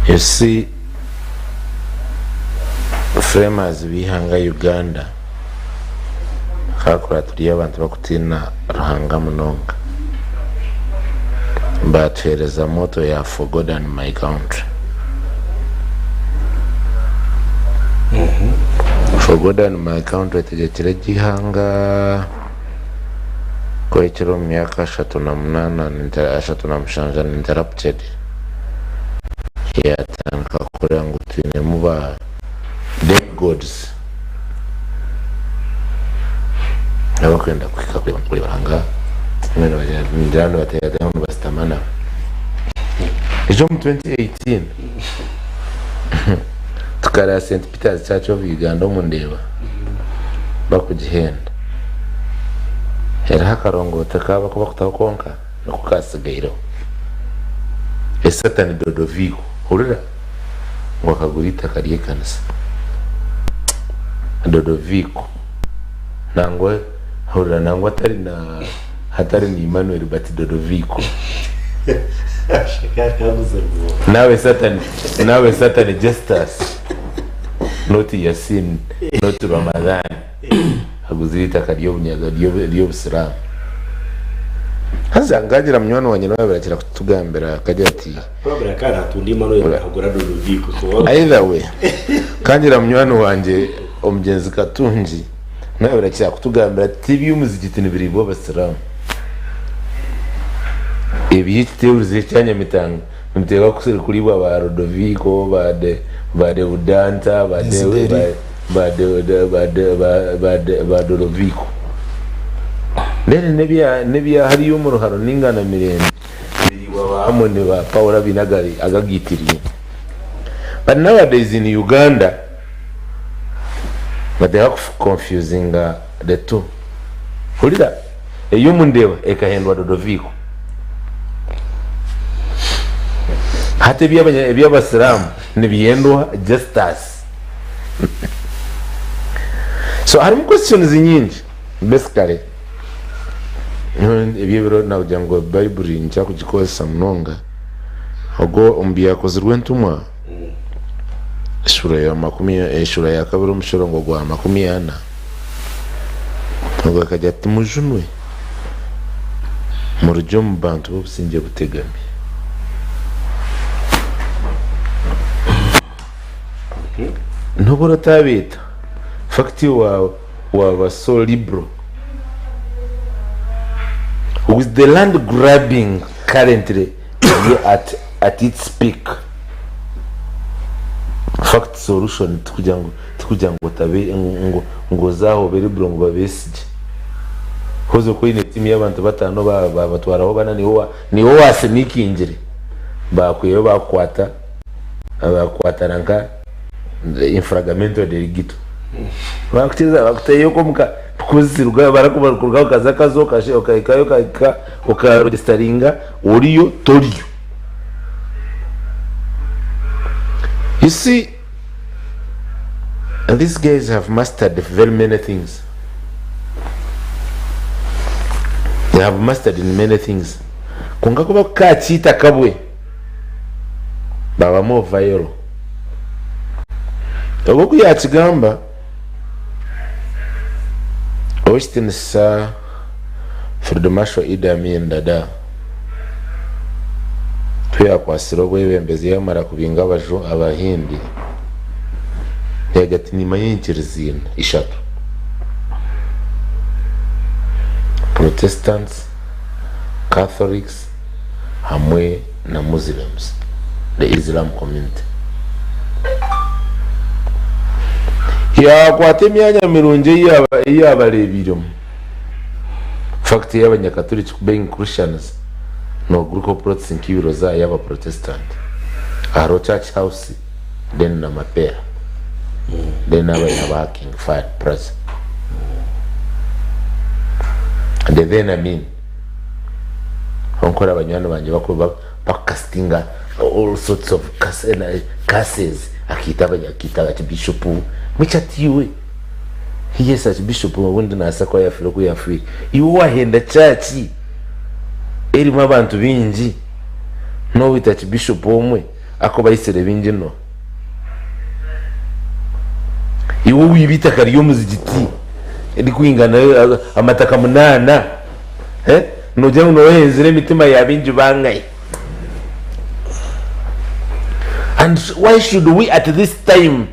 B: you see framers bihanga Uganda kakora turi abantu bakutina ruhanga munonga mbatwereza moto ya for God and my country. For God and my country tegekire gihanga kwekero myaka 38 interrupted yatanka kugira ngo twine muba dead gods abakwenda kwika kuri baranga mwana bajyana batayada hano bastamana ejo mu 2018 tukara St Peter's Church of Uganda mu ndeba bakugihenda era hakarongo takaba kuba kutakonka no kukasigairo esatani dodoviko urira ngo kagurita kariye kanisa dodoviko nangwe urira nangwe hatari ni Emmanuel but dodoviko nawe satani justus not Yasin not Ramadan aguzirita kariyo bunyaga liyo Abasiramu haza ngagira mnywana wanye nawe barakira kutugambira kajya ati
A: probably kana tundi mano yagura dodoviko so
B: either way kangira mnywana wanje omugenzi katunji nawe barakira kutugambira TV umuzigiti nibiribo Abasiramu ebiyite uruze cyanya mitanga mutega kusiri kuri ba Rodoviko bade udanta bade Rodoviko nene nebya hari yo mu ruharo ningana mirende biriwa bamone ba Paula binagari agagitiriye. But nowadays in Uganda they are confusing the two. Hulida eyo mundeba ekahendwa Rodoviko hate by'Abasiramu nibiyendwa justus. So hari questions nyingi basically ebyo na kujango Bible ncha kujikosa mnonga ogo umbiya kozirwentumwa shura ya kabiro mushorongo gwa 40 ngo kajya timujunwe murjo mbantu businje butegami ntubura tabita fakti wa so libro with the land grabbing currently at its peak. Fact solution tukujango tabe ngo zaho beri brongo babesije hozo ko ine timi y'abantu batano batwaraho bana ni ho asenikinjire bakuyeyo bakwata ranka infragamento del gito bakutiza bakutayo ko muka kuzirwa barakubarukurwa kaza kazo kashe okaikayo ukaregisteringa uriyo toriyo. You see, and these guys have mastered very many things. They have mastered in many things. Kunga kuba kachita kabwe baba mo viral ogoku ya kigamba Austin sa Fredomasho idami ndada tuya kwasiro bwebembezi yamara kubinga abajo abahindi yagati ni mayinjirizina ishatu Protestants, Catholics hamwe na Muslims, the Islam community. Ya kwate myanya mirunje y'abarebiro fact y'abanyakatolika being Christians no group of Protestant kibiroza y'aba Protestant aro church house then na mapera then aba King Fire Press and then I mean onkora abanyana banje bako bakastinga all sorts of cases akita bishop mwichatiwe yes bishop wundi nasako ya filo kuyafi iwo wahenda church eri mabantu bingi no witach bishop omwe ako bayisere bingi no iwo wibita kariyo muzigiti edi kuingana amataka munana no jangu no hezire mitima ya bingi bangai And why should we at this time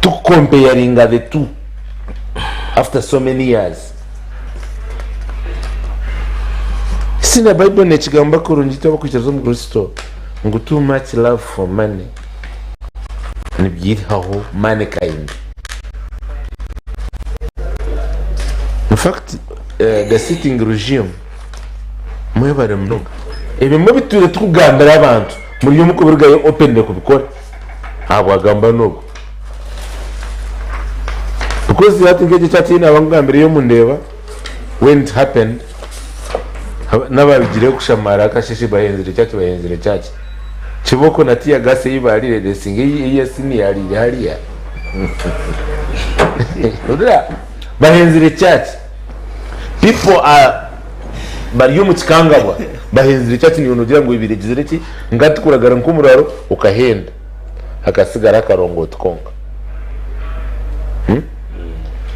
B: to comparing the two after so many years? Sina Bible nechigamba kurungita bakwicaza mu Kristo ngo too much love for money nibyitaho mankind. In fact, the sitting regime mwebare mnoga ebimwe biture tukugambira abantu muri yo mukubirugaye open kubikora abagamba nogo because yati ngeje cyati n'abangambira yo mundeba when it happened n'ababigire kushamara kashishi bahenzire cyaki kiboko natiya gase yibarire desinge iyi sini yari hariya udra bahenzire cyaki people are bari yo mukikangabwa bahenzire cyati ni unugira ngo ibirigizire ki ngati kuragara nkumuraro ukahenda akasigara karongo tkonga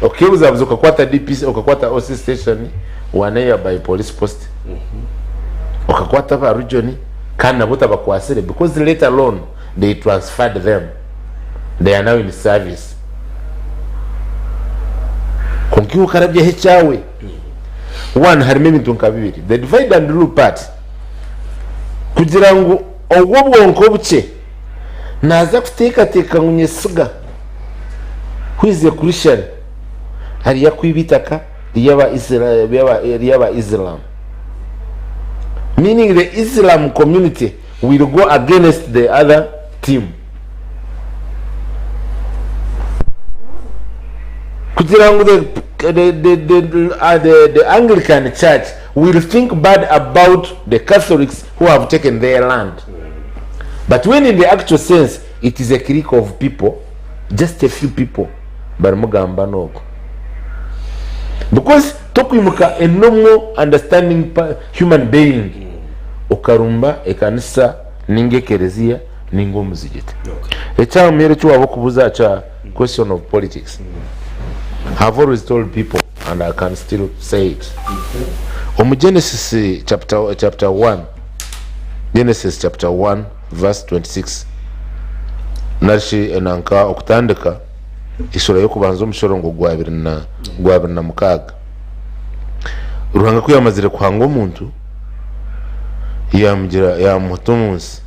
B: okay uzabuza ukakwata DPC ukakwata OC station wanaya by police post ukakwata ba region kana buta bakwasire because later on they transferred them, they are now in service. Konkiu karabye hechawe one harimo ibintu nkabibiri, the divide and rule part kugira ngo obwo bwonko buke naza kuteka ngunyesiga kwize kurishana hariya kwibitaka liyaba Islam, meaning the Islam community will go against the other team. Kugira ngo the Anglican Church will think bad about the Catholics who have taken their land, but when in the actual sense it is a clique of people, just a few people, baramugamba noko, because tokwimuka a normal understanding human being ukarumba ekanisa ninge kerezia ningo muzigite echa mere cyo wabo kubuza cha question of politics. I've always told people and I can still say it. Genesis chapter 1, Genesis chapter 1 verse 26 nashi enanka okutandika isura yo kubanza umushoro ngo gwabirina mukaga ruhanga kwiyamazire kwanga umuntu yamutomunsi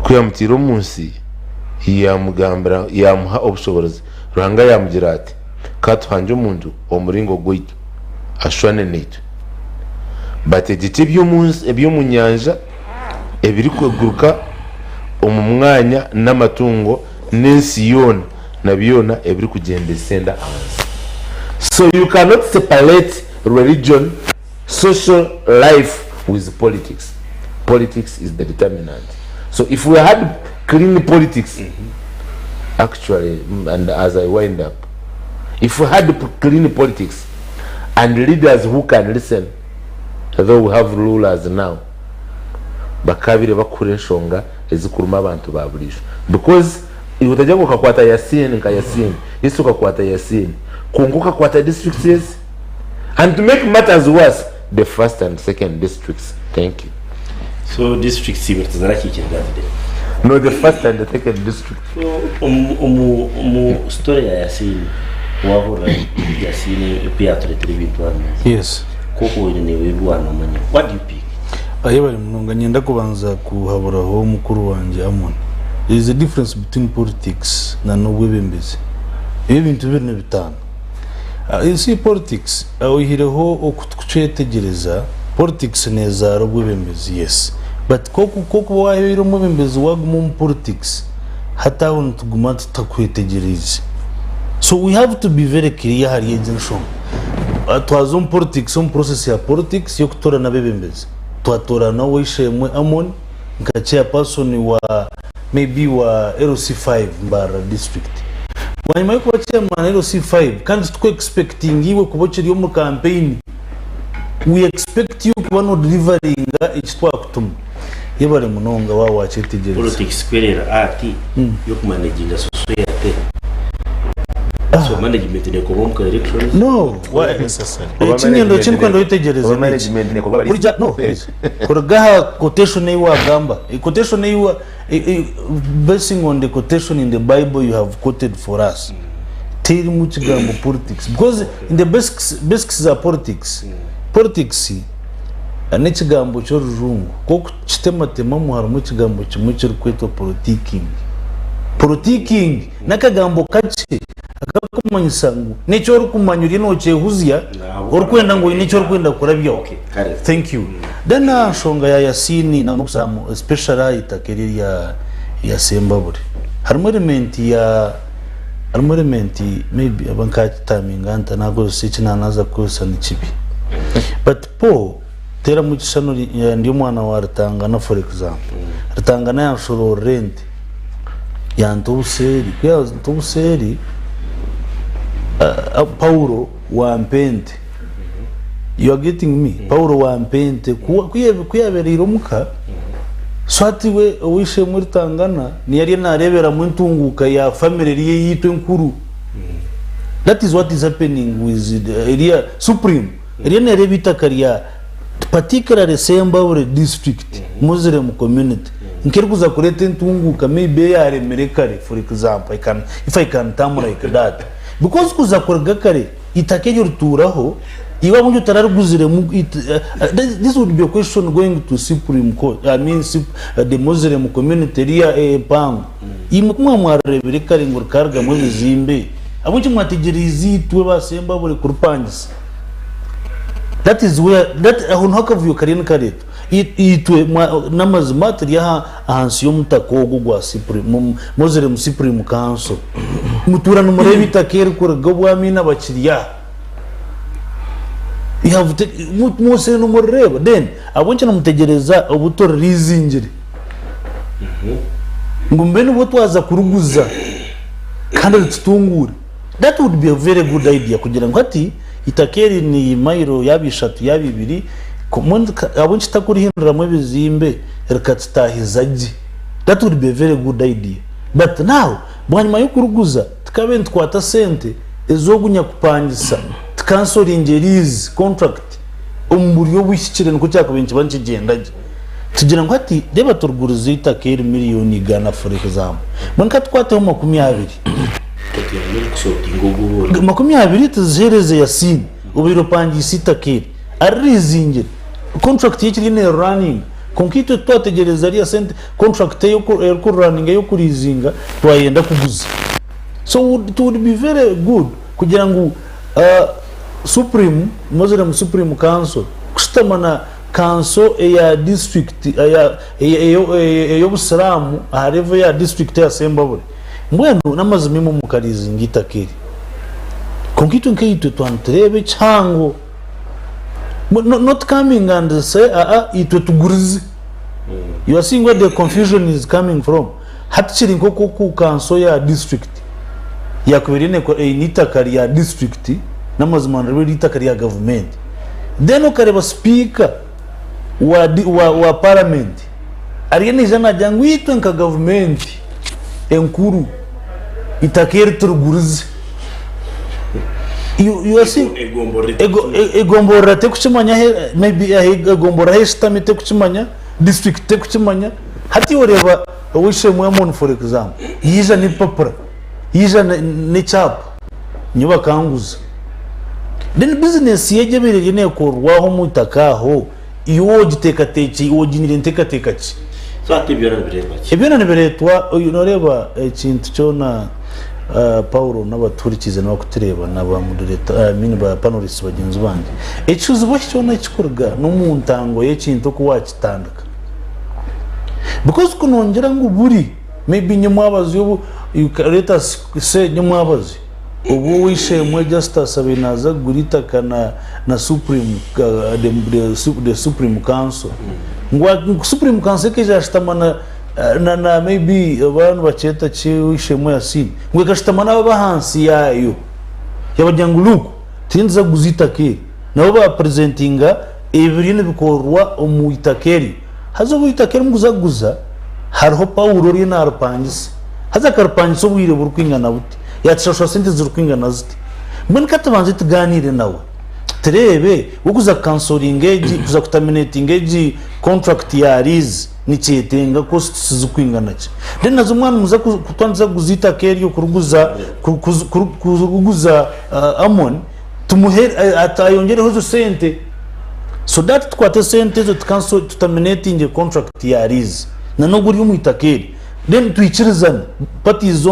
B: kuyamutira umunsi yamugambira yamuha obushobozi ruhanga yamugira ati katuhanje umuntu omuringo gw'icyo ashwane n'icyo bate giti by'umunsi eby'umunyanja ebiri kweguruka umumwanya n'amatungo n'ensi yona nabyona ebiri kugenda isenda hanze. So you cannot separate religion, social life with politics. Politics is the determinant. So if we had clean politics, actually, and as I wind up, if we had clean politics and leaders who can listen, although we have rulers now, bakabire bakureshonga ezikuruma abantu babulisho, because utajya kukakwata Yasin nka Yasin Yesu kakwata Yasin kunguka kwata districts, and to make matters worse, the first and second districts. Thank you.
A: So districts ibirtazara kikirgade.
B: No, the first and the second district.
A: So story ya Yasin wahora Yasin pia tuletibitwana.
E: Yes.
A: Koko ni wibwana manya. What do you pick?
E: Ayebari munonga nyenda kubanza kuhaburaho mukuru wanje Amon. There is a difference between politics na n'ubwebembezi. Ibi bintu bibiri bitanu. You see politics, uhireho okutucetegereza politics neza robwebembezi, yes. But koko wahiro mubembezi waguma politics hata on tuguma tutakwetegereza. So we have to be very clear hari ejenshon. Twazum politics, some process ya politics yo kutora na bebembezi. Twatora na wishemwe Amon nka chairperson wa maybe wa LC5 Mbara district. Wanyuma yo kuba chairman LC5 kandi tuko expecting iwe kubocheri yo mu campaign, we expect you kuba no delivering ichitwa kutum yebare munonga wa wachetegereza
A: politics kwerera ati yo kumanaging society so management ne ko bomka elections
E: no ikinyendo chinkwenda witegereza
B: management ne ko bari
E: burya no kuragaha quotation yiwa gamba quotation yiwa basing on the quotation in the Bible you have quoted for us tell mu kigambo politics because in the basics of politics ane kigambo cyo rurungu ko kitematema mu harimo kigambo kimwe cyo kwetwa politicking nakagambo kace akakumanyisa ngo nicyo rukumanyuri no cyehuzya urukwenda ngo nicyo rukwenda kurabyo thank you dana shonga ya Yasini na Abasiramu especially itakeri ya Sembabure harimo element maybe abanka timing anta nago sichina naza kusana kibi but po tera mu kisano ndi mwana wa Rutangana for example Rutangana ya shoro rent ya ntubuseri Paulo wa Mpente you are getting me Paulo wa Mpente kuyaberira umuka swati we wishe muri Tangana ni yari narebera mu ntunguka ya family ye yitwe nkuru that is what is happening with the area supreme area narebita kariya particularly Sembabure district Muslim community nkirikuza kurete ntunguka maybe yaremere kare for example if I can term like that because kuza kurga kare itakeje ruturaho iwa munju tararuguzire this would be a question going to Supreme Court I mean the Muslim community area pang imwe mwarebere kare ngo karga mu bizimbe abunje mwategerizi twe Basembabure kurupangisa that is where that honaka vyo karine kareto itwe namazimati ya ahansi yo mutakogo gwa Supreme Muslim Supreme Council mutura numurebe itakere kurga bwamina bakiriya you have to mose numurebe then abonje namutegereza obutora rizingire ngumbe nubo twaza kuruguza kandi tutungure that would be a very good idea kugira ngo ati itakeri ni mairo yabishatu yabibiri abonje takurihindura mu bizimbe rekatsitahizaji that would be a very good idea but now bwanyuma yo kuruguza tukabe twata sente ezogunya kupangisa canceling lease contract umburyo bwishikirene ko cyakabenje bankigendaje tugira ngo ati reba turguruza itakeri miliyoni gana for example mwanka twateho 20 tuzihereze Yasini ubiro pangisa itakeri arizingira contract yikiri ne running konkito twategereza ari sente contract yo running yo kurizinga twayenda kuguza so it would be very good kugira ngo Supreme Muslim Supreme Council kustamana council ya district ya Abasiramu harevo ya district ya Sembabure mbwenu namazimimo mukarizinga itakeri konkito nkito twantrebe chango not coming and say it to gurizi you are seeing where the confusion is coming from hatchiri nkoko ku council ya district ya kuberine ko itakari ya district namazimana rero itakari ya government then ukareba speaker wa parliament ariye jana jangu itwe nka government enkuru itakeri turugurizi you are seeing egombora te kuchimanya maybe egombora hestamite kuchimanya district te kuchimanya hati oreba wishe mwamon for example yiza ni papura yiza ni chap nyuba kanguza then business yejebereye ne korwaho mutakaho iyo giteka teki iyo ginire nteka tekachi
A: so
E: atibyo nabiretwa unoreba ikintu cyona Paulo n'abaturikize n'abakutureba n'abamudureta ba panelist bagenzi bandi ecuzo bashona ikikorga n'umuntango yekintu ko wakitandika because kunongera ngo buri maybe nyamwabazi yo let us say nyamwabazi ubu wishe mwe justice abinaza gurita kana na Supreme the Supreme Council ngo Supreme Council ke jastamana na maybe abantu baceta wishe mwe Yasini ngo gastamana bahansi yayo yabajyanguluko tinza guzitakeri nabo ba presentinga ibirine bikorwa umuitakeri hazo buitakeri muguzaguza hariho Paulo ri narupangisa haza karupangisa ubwire burkwingana buti yatshashwa sente ziri kwingana ziti mbona katabanze tuganire nawe turebe ukuza cancelling age kuza terminating age contract ya lease nicyetenga costs zikwingana ki then nazo mwana muza kutwanza kuzita keri yo kuruguza amon tumuhe atayongereho zo sente so that twate sente zo cancel terminating the contract ya lease nano guri umuitakeri then tuichirizana parties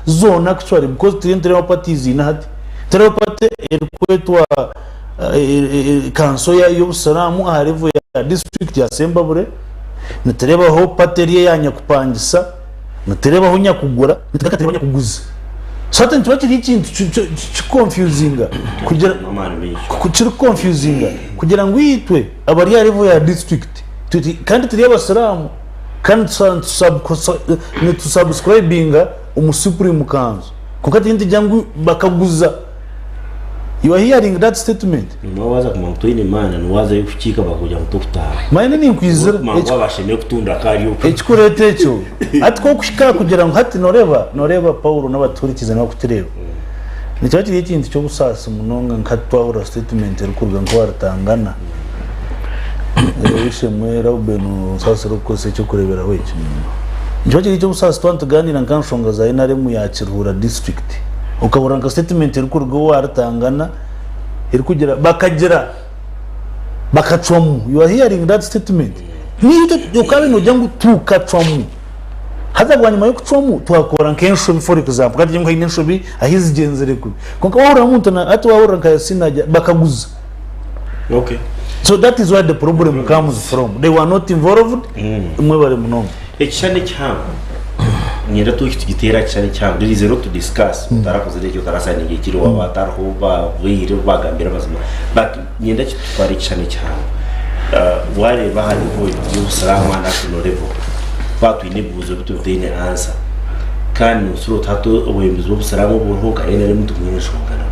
E: zone actually because three parties in had three party erkwetwa kanso ya y'Abasiramu aha level ya district ya Sembabure naterebaho pateriye yanya kupangisa naterebaho nyakugura nitakatereba nyakuguza certain to actually ikintu confusing kugira confusing kugira ngo yitwe abari ya level ya district kandi turi Abasiramu kandi subscribing umusupreme kanzo kukati ndi jangu bakaguza. You are hearing that statement.
A: Mwaza kumangtoine mana nwaza yufukika bakuja mutofta.
E: Maana ni nkwizira
A: mangwa basheme kutunda kari uko.
E: Ekikurete cyo. Atko kushika kugira ngo hati noreba Paulo n'abaturikiza no kutireba. Nicyo kiri ikintu cyo busasa munonga nkatwahura statement rukurwa ngo waratangana. Ewishe mwera ubenu sasa rukose cyo kurebera hoye. Nicyo kiri cyo busasa twantuganira nkanshonga za inaremu ya Kirhura district. Ukaburanga statement rukurwa waratangana iri kugira bakagira bakacwamu. You are hearing that statement. Ni ukabe no jangu tukacwamu haza bwanyuma yo kucwamu twakora nkensho for example kandi ngo inensho bi ahizigenzere ku konka wahura muntu na ati wahura nkayasinaja bakaguza.
A: Okay,
E: so that is where the problem comes from. They were not involved mwe bare munongo
A: ekishane cyangwa nyira tukitera cyane cyangwa there is a lot to discuss utarakoze reke utarasana ngikiri wa batarho ba vire bagambira bazima but nyenda kitwari cyane cyangwa wale bahari ho y'Abasiramu na kunorevo batu inibuzo bitutene answer kandi usuro tato obuyembezo b'Abasiramu boho kayene ari mutu mwishongana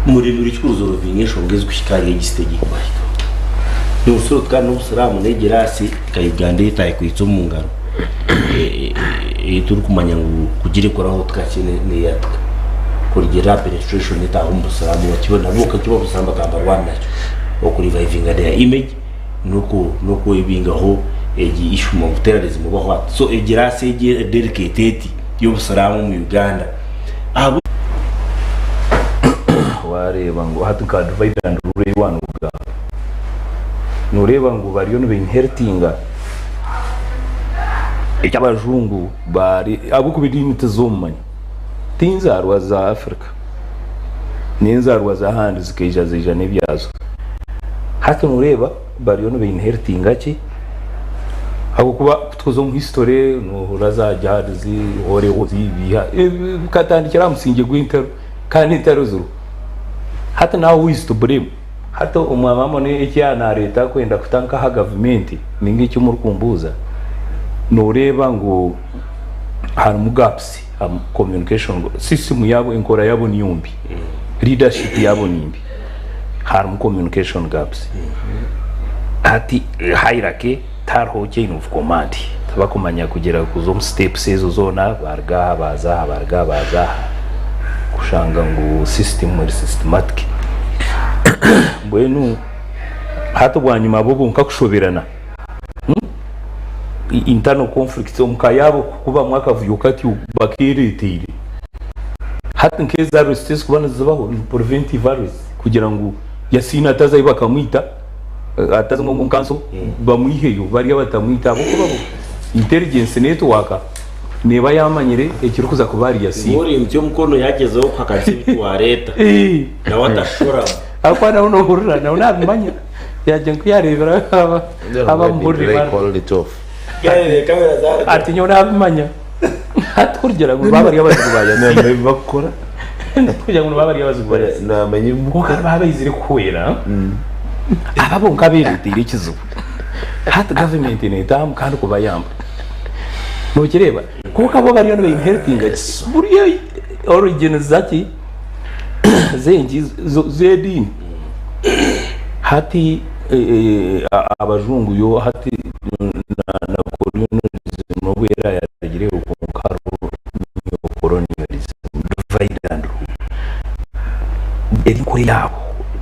A: muri cyuruzo ruvinyesho ngezwe kikari y'igistegi kwahito n'usuro kandi n'Abasiramu negerasi kayigande itaye kwitso mu ngaro turi kumanya ngo kugire koraho twakine niyatwa kugira penetration itaho Abasiramu bakibona boka kiba busamba kamba rwanacho okuri revivinga their image nuko ibingaho egi issue mu terrorism baho so egirase ege delicate y'Abasiramu mu Uganda abo
D: wareba ngo hatuka divide and rule one uga nureba ngo bariyo no inheritinga icyabajungu bari abo kubidinite zomanya tinzarwa za Africa ninzarwa za handi zikeja n'ibyazo hati nureba bariyo no inheritinga ki abo kuba tuzo mu history no razaja hadizi ore ozibiha katandikira musinge gw'intero kandi intero zuru hata nawe wise to blame hata umwamamo ne icyana leta kwenda kutanka ha government ningi cyo murukumbuza noreba ngo hari mu gaps communication system yabo inkora yabo niyumbi leadership yabo nimbi hari mu communication gaps ati hierarchy tarho chain of command tabakumanya kugera kuzo steps ezo zona barga baza kushanga ngo system systematic bwenu hata bwanyuma bobo nkakushoberana internal conflicts omukayabo kuba mwaka vuyukati bakiritire hata nkeza resistance kubana zabaho preventive virus kugira ngo yasina ataza bakamwita ataza mu kanso bamwiheyo bari batamwita abo kuba intelligence network neba yamanyire ekiro kuza kubari yasina
A: muri mcyo mukono yagezeho kwakazi wa leta na watashora
D: akwana uno hurira na unabimanya yaje kuyarebera aba muri
B: call it off
A: kamera za
D: ati nyona abimanya atkurgira ngo babari abazubaya
B: namba bakora
D: kugira ngo babari abazubaya
B: namenye
D: muko babayizire kwera ababo nkabirutira ikizuba hata government netam kandi kubayamba nukireba kuko abo bari no inheriting buriya origin zaki zengi zedini hati abajungu yo hati na colonialism no bwera yagire ukonkaro colonialism mente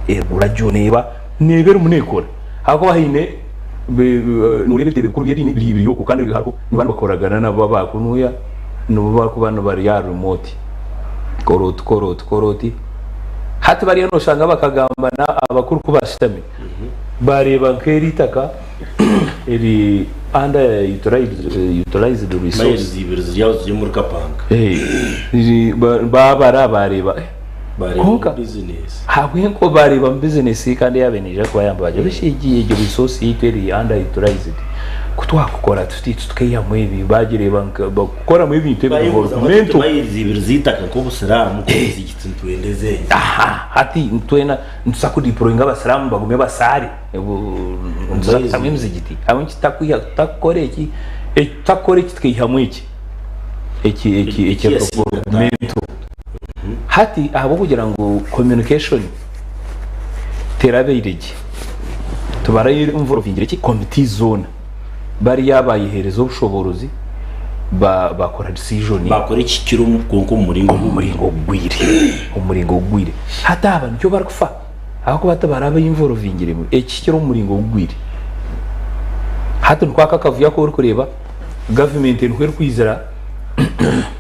D: yabo urajyo neba nebera umunekora hako bahine nurebe bikuru byari n'ibiri yo kandi hako nibandi bakoragana nabo bakunuya no bakubano bari ya remote koroti hati bari no shanga bakagambana abakuru kubashitame bareba nkeritaka eri under utilized resources
A: zibirizo yazo muri kapanga
D: babara bareba
A: bareba business
D: habwe ko bareba business kandi yabenije ko yambaje bishigiye ibyo resources iteri under utilized kutwakukora tukiya mwebi bagireba bakora mu ibintu
A: development bayizibirizo itaka ko Abasiramu ko zigitsintuendeze
D: hati ntwena ntusaku deployinga Abasiramu bagume basari nzamwe mzigiti abo kitakuya takoreki takoreki twihamwe iki development hati abo kugira ngo communication terabeirege tubaraye imvurovingire ki committee zone bari yabayihereza ubushobozi bakora decision
A: bakora iki kiro konko
D: umuringo gwire hata abantu cyo barkufa ahako batabara imvurovingire iki kiro umuringo gwire hata nkwaka kavuya ko uri kureba government nkwere kwizera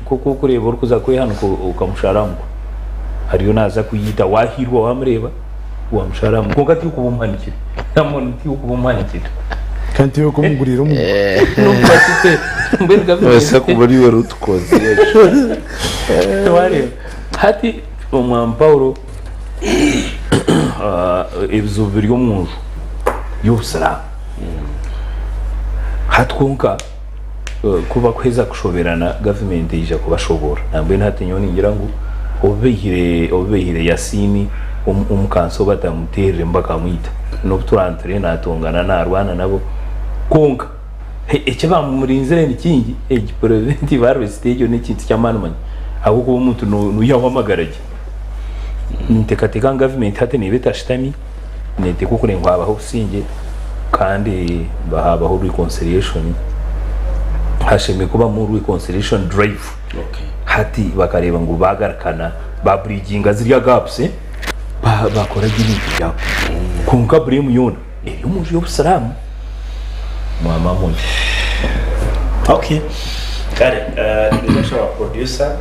D: koko kureba uri kuza kwe hano ukamusharamu hariyo naza kuyita wahirwa wamreba wamusharamu konka ti ukubumhanikira namone ti ukubumhanikira
E: kandi yo kumugurira umuntu
D: n'ubafite mbega
B: wese kubari wari utukoze
D: tware hati Paulo ibizubiri yo munju y'Abasiramu hatwunka kuba kweza kushoberana government ija kubashobora nambe ntatinyo ngira ngo obehire Yasini umukanso batamuterere mbakamwita no turantre natongana narwana nabo konka ece bamurinzire nikingi prevent virus stage n'ikintu cy'amanumanya ahubwo umuntu nuyawamagaraje ntekateka government hate nibeta shitami nete kukure ngwabaho singe kandi bahabaho reconciliation hasheme kuba mu reconciliation drive hati bakareba ngo bagarakana ba bridginga zirya gaps bakora ibintu byabo kunka bremu yona iyo muje y'Abasiramu mama munye
A: okay kare ndashaka producer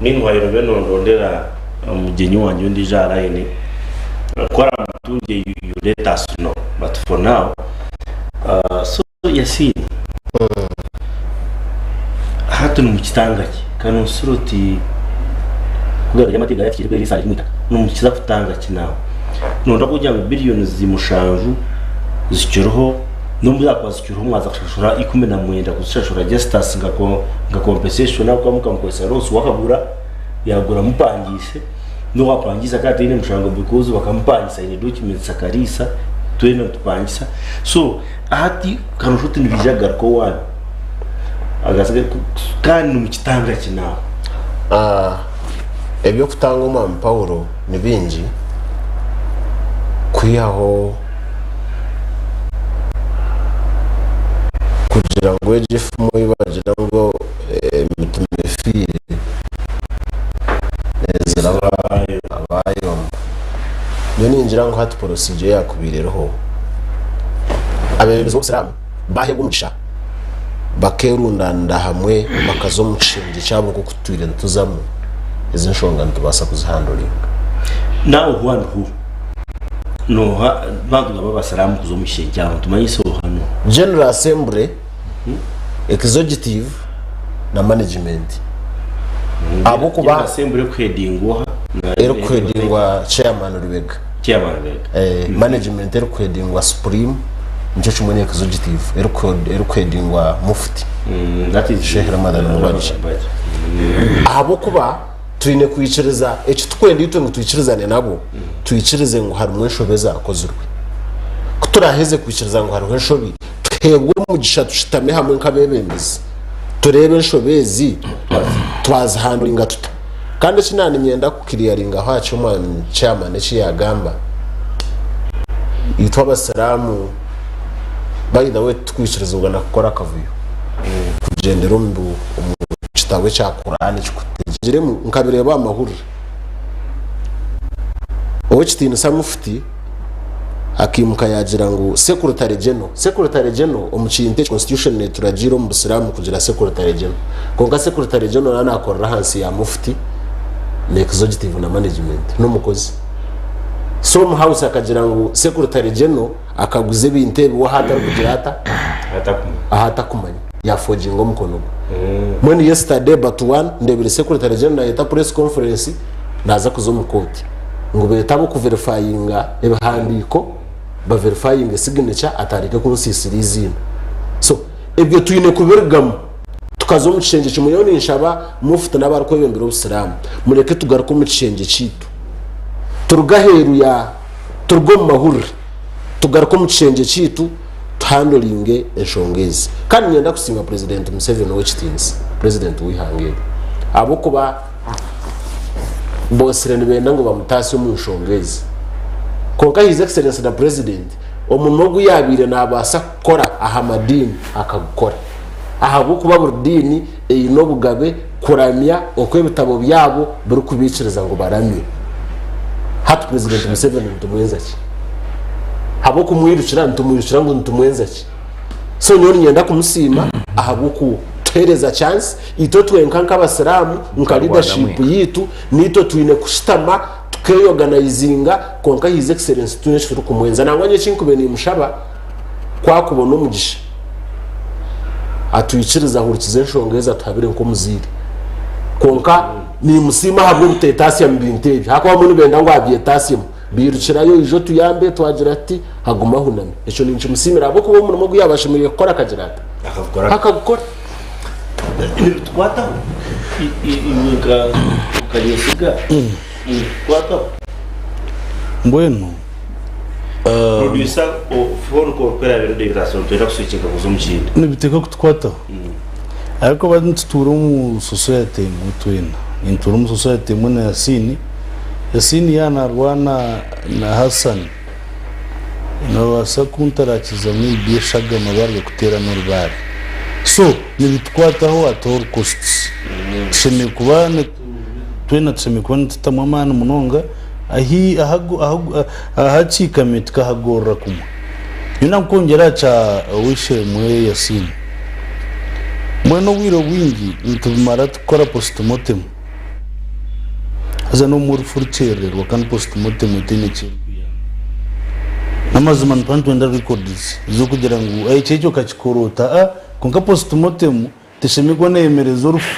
A: n'intwayiro beno ndondera mugenyi wanjye undi jara ine kora mutunge you let us know but for now so Yasini hatu mu kitangaki kanu suroti kubera y'amategeko yakirwe risari mwita numukiza kutanga kinawe nonda kujya mu billions zimushanju zikiroho nombu zakwazikiro mwaza kushashura 19 kushashura justice nga compensation nako mukamkwesa rose wakabura yagura mupangise no wapangisa kati ine mushango because bakampangisa ine documents akarisa twene tupangisa so ahati kanushuti nibijaga ko wana agasage kandi mu kitanga kinawe
C: ebyo kutanga umwami Paulo ni bingi kuyaho kugira ngo ejefu muyibagira ngo mutumefire nezera abayo yo ninjira ngo hati procedure yakubireho aberezo Abasiramu bahegumugisha bakerundanda hamwe bakazo mucinje cyabo ko kutwire tuzamo izi nshongano tubasa kuzihandoringa
A: nawe who Nooha bantu b'Abasiramu kuzomushyira cyane tumanyise hano
C: General Assembly executive na management abo kuba
A: Assembly kwedingwa
C: chairman Rubega management kwedingwa supreme nicyo cyumwe executive kwedingwa mufti
A: that is
C: Sheikh Ramadan Mubarak abo kuba turine kwicereza ecyo twende yito ngo twicerezane nabo twicirize ngo hari umweshobeza akozurwe kuturaheze kwicereza ngo hari umweshobi twebwe mu gishatu shitame hamwe nkabebemeza turebe nshobezi twazihanduringa tuta kandi kinani myenda kukiriyaringa hacu mu chairman cyagamba yitwa Abasiramu by the way twiciriza ngo nakora kavuyo kugendera umbu umutawe cya Qur'ani cyukutegere nkabireba amahuru Owekitiinisa Mufti akimuka yagira ngu secretary general omukintu constitution neturagira omu Busiramu kugira secretary general konka secretary general nakorera hansi ya Mufti ne executive na management n'umukozi so mu house akagira ngu secretary general akaguze bintebe wa hatari kugira hata kumanya yafojinga omukono when yesterday but one ndebire secretary general yeta press conference naza kuzo mu court ngo betabo ku verifyinga ebihandiko ba verifying signature atarike kunsisira izina so ebyo tuyine kubergamo tukazo mu kicenge kimuyoni nshaba Mufti n'abariko bembera Obusiramu mureke tugaruka mu kicenge citu turugaheru ya turgo mu mahurire tugaruka mu kicenge citu handling enshongezi kandi nyenda kusinga president Museveni w'ekitins president wihangire abo kuba bosire nibenda ngo bamutasi mu nshongezi konka his excellence the president omunogu yabire nabasa kora ahamadini akagukora ahabo kuba burdini eyino bugabe kuramya okwebitabo byabo buri kubikiriza ngo baramye hat president Museveni ntumwenza ki habo kumwirukira ngo ntumwenza ki so nyoni nyenda kumusima ahabo ku tereza chance ito twenkanka Abasiramu nka leadership yitu nito twine kushitama tukeyorganizinga konka his excellence tuneshuru kumwenza nangwanye chinkubeni mushaba kwa kubona umugisha atuyikiriza hurikize nshongeza tuhabire nko muziri konka ni musima habwe butetasi ya mbintebi hakwa muntu benda ngo abyetasimu birukirayo ijo tuyambe twagira ati haguma huname eco ninci musimira abo kubo umuntu mugu yabashimiriye gukora akagirata akagukora
A: twata imuka kanyesiga twata
E: bueno
A: producer o phone ko kwera bero de grasson to rakusicika kuzumchinde
E: nibiteka kutwata ariko baduturo mu society mutwena inturo mu society muna Yasini yana rwana na Hassan no wasakuntarakiza mu byeshaga mabarye kutera n'urubare so nibitwataho ator costs sheme kubane twena tseme kubane tutamamana munonga ahi ahacikamitka hagorra kuma yuna kongera cha wishe mwe Yasini mweno wiro wingi ntumara tukora postmortem azano muri furchere wakan postmortem utine cyo namazuma npantu enda records Zuku kugira ngo ayicecho kachikorota konka postmortem teshemiko neyemerezo rufu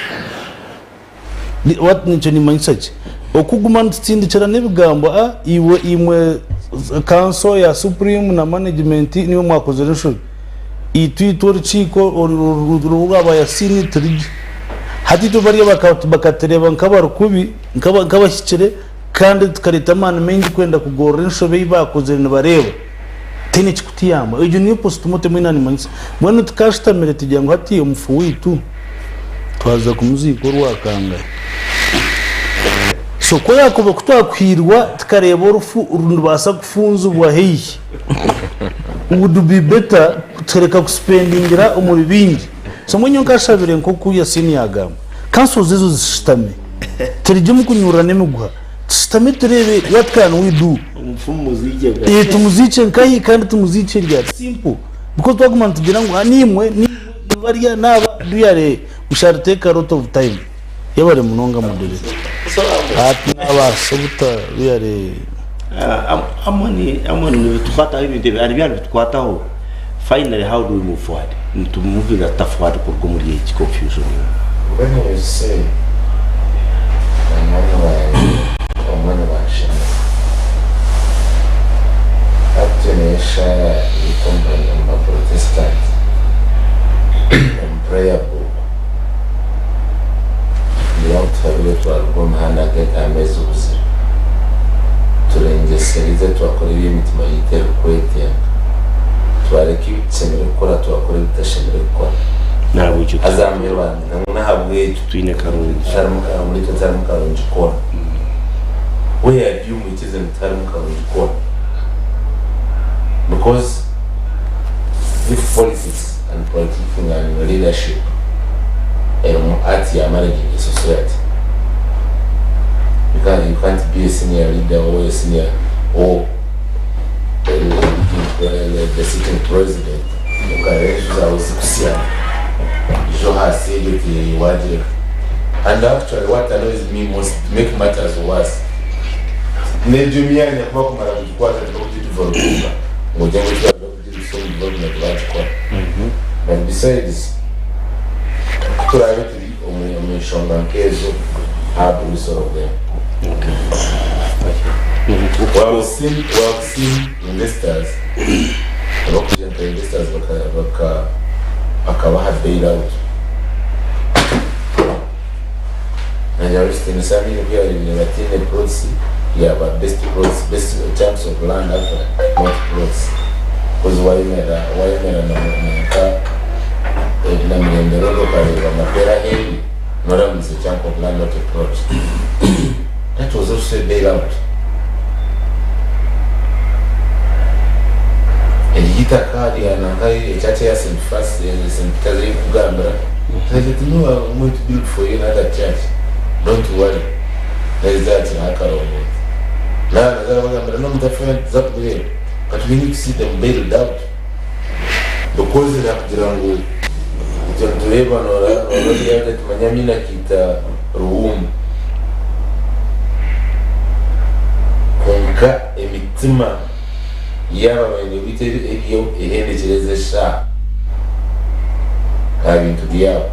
E: what nicho ni mindset okuguma ntindi cyara nebigambo iwe imwe council ya supreme na management niwe mwakoze resho itwitora chiko urugaba Yasini trigi hatito bari bakatereba nkabarukubi nkabashyikire kandi tukarita amana mengi kwenda kugorora inshobe bakoze bareba tene kikutiyama ejo niyo postmortem inani manzi mwana tukashtamire tujya ngo hati umufu witu twaza kumuziko rwakanga so ko yakoba kutwakwirwa tukareba urufu urundu basa kufunza ubwaheyi would be better tereka kuspendingira umuribingi so mwenyo nkashabire nko ku Yasini yagamba kanso zezo zishitame terije mukunyura nemugwa shitame terebe what can we do
A: umfumu muzike
E: tumuzice nkayi kandi tumuzice rya simple because twagumana tugira ngo animwe ni bariya naba duyare ushare take a lot of time yabare munonga moderate ati abasobuta duyare
A: amani twata ibindi ari byari twataho finally how do we move forward to move that forward for muri iki confusion
B: when you say omwana wacu atunesha itombanya mba protestant prayer book niyo tutabire twarwo mahanda geta amezi ubuzira turengeserize twakora imitima yitera kwete twareki semere gukora twakora bitashemere gukora
A: nabo cyo
B: azamira nahabwe
A: twine karongi
B: sharamukara muri tzaramukara njikora where you mitize mtaramukara njikora because if politics and politics and leadership at your managing a society you can't be a senior leader or a senior or the sitting president ukarejuza uzikusia jo hasili waje. And actually what annoys me most make matters worse, nejumiani kwa kumara kuchukua katika kujivuruga ngoja ngoja kujiruhusu development watu kwa and besides privately umeshonga kezo hapo sort of them. Okay. Well seen investors investors wakawaha bail out na jaristi ni sami ni pia ni latine plots yeah but best terms of land after not plots because why mera na mwendeleo pale wa mapera hili nora mse chunk of land not a plot. That was also bail out. Eligita kadi anakai chache ya St. Peter's Kugambra. I said, no, I'm going to build for you another church. Don't worry. There is that in Akaro. Now, no, but we need to see them bailed out. Because they have Jirangu, John Tueva, or already added Manyamina Kita room. Konka emitima yaba bene biteri ebiyo ehendekereze sha kabintu byabo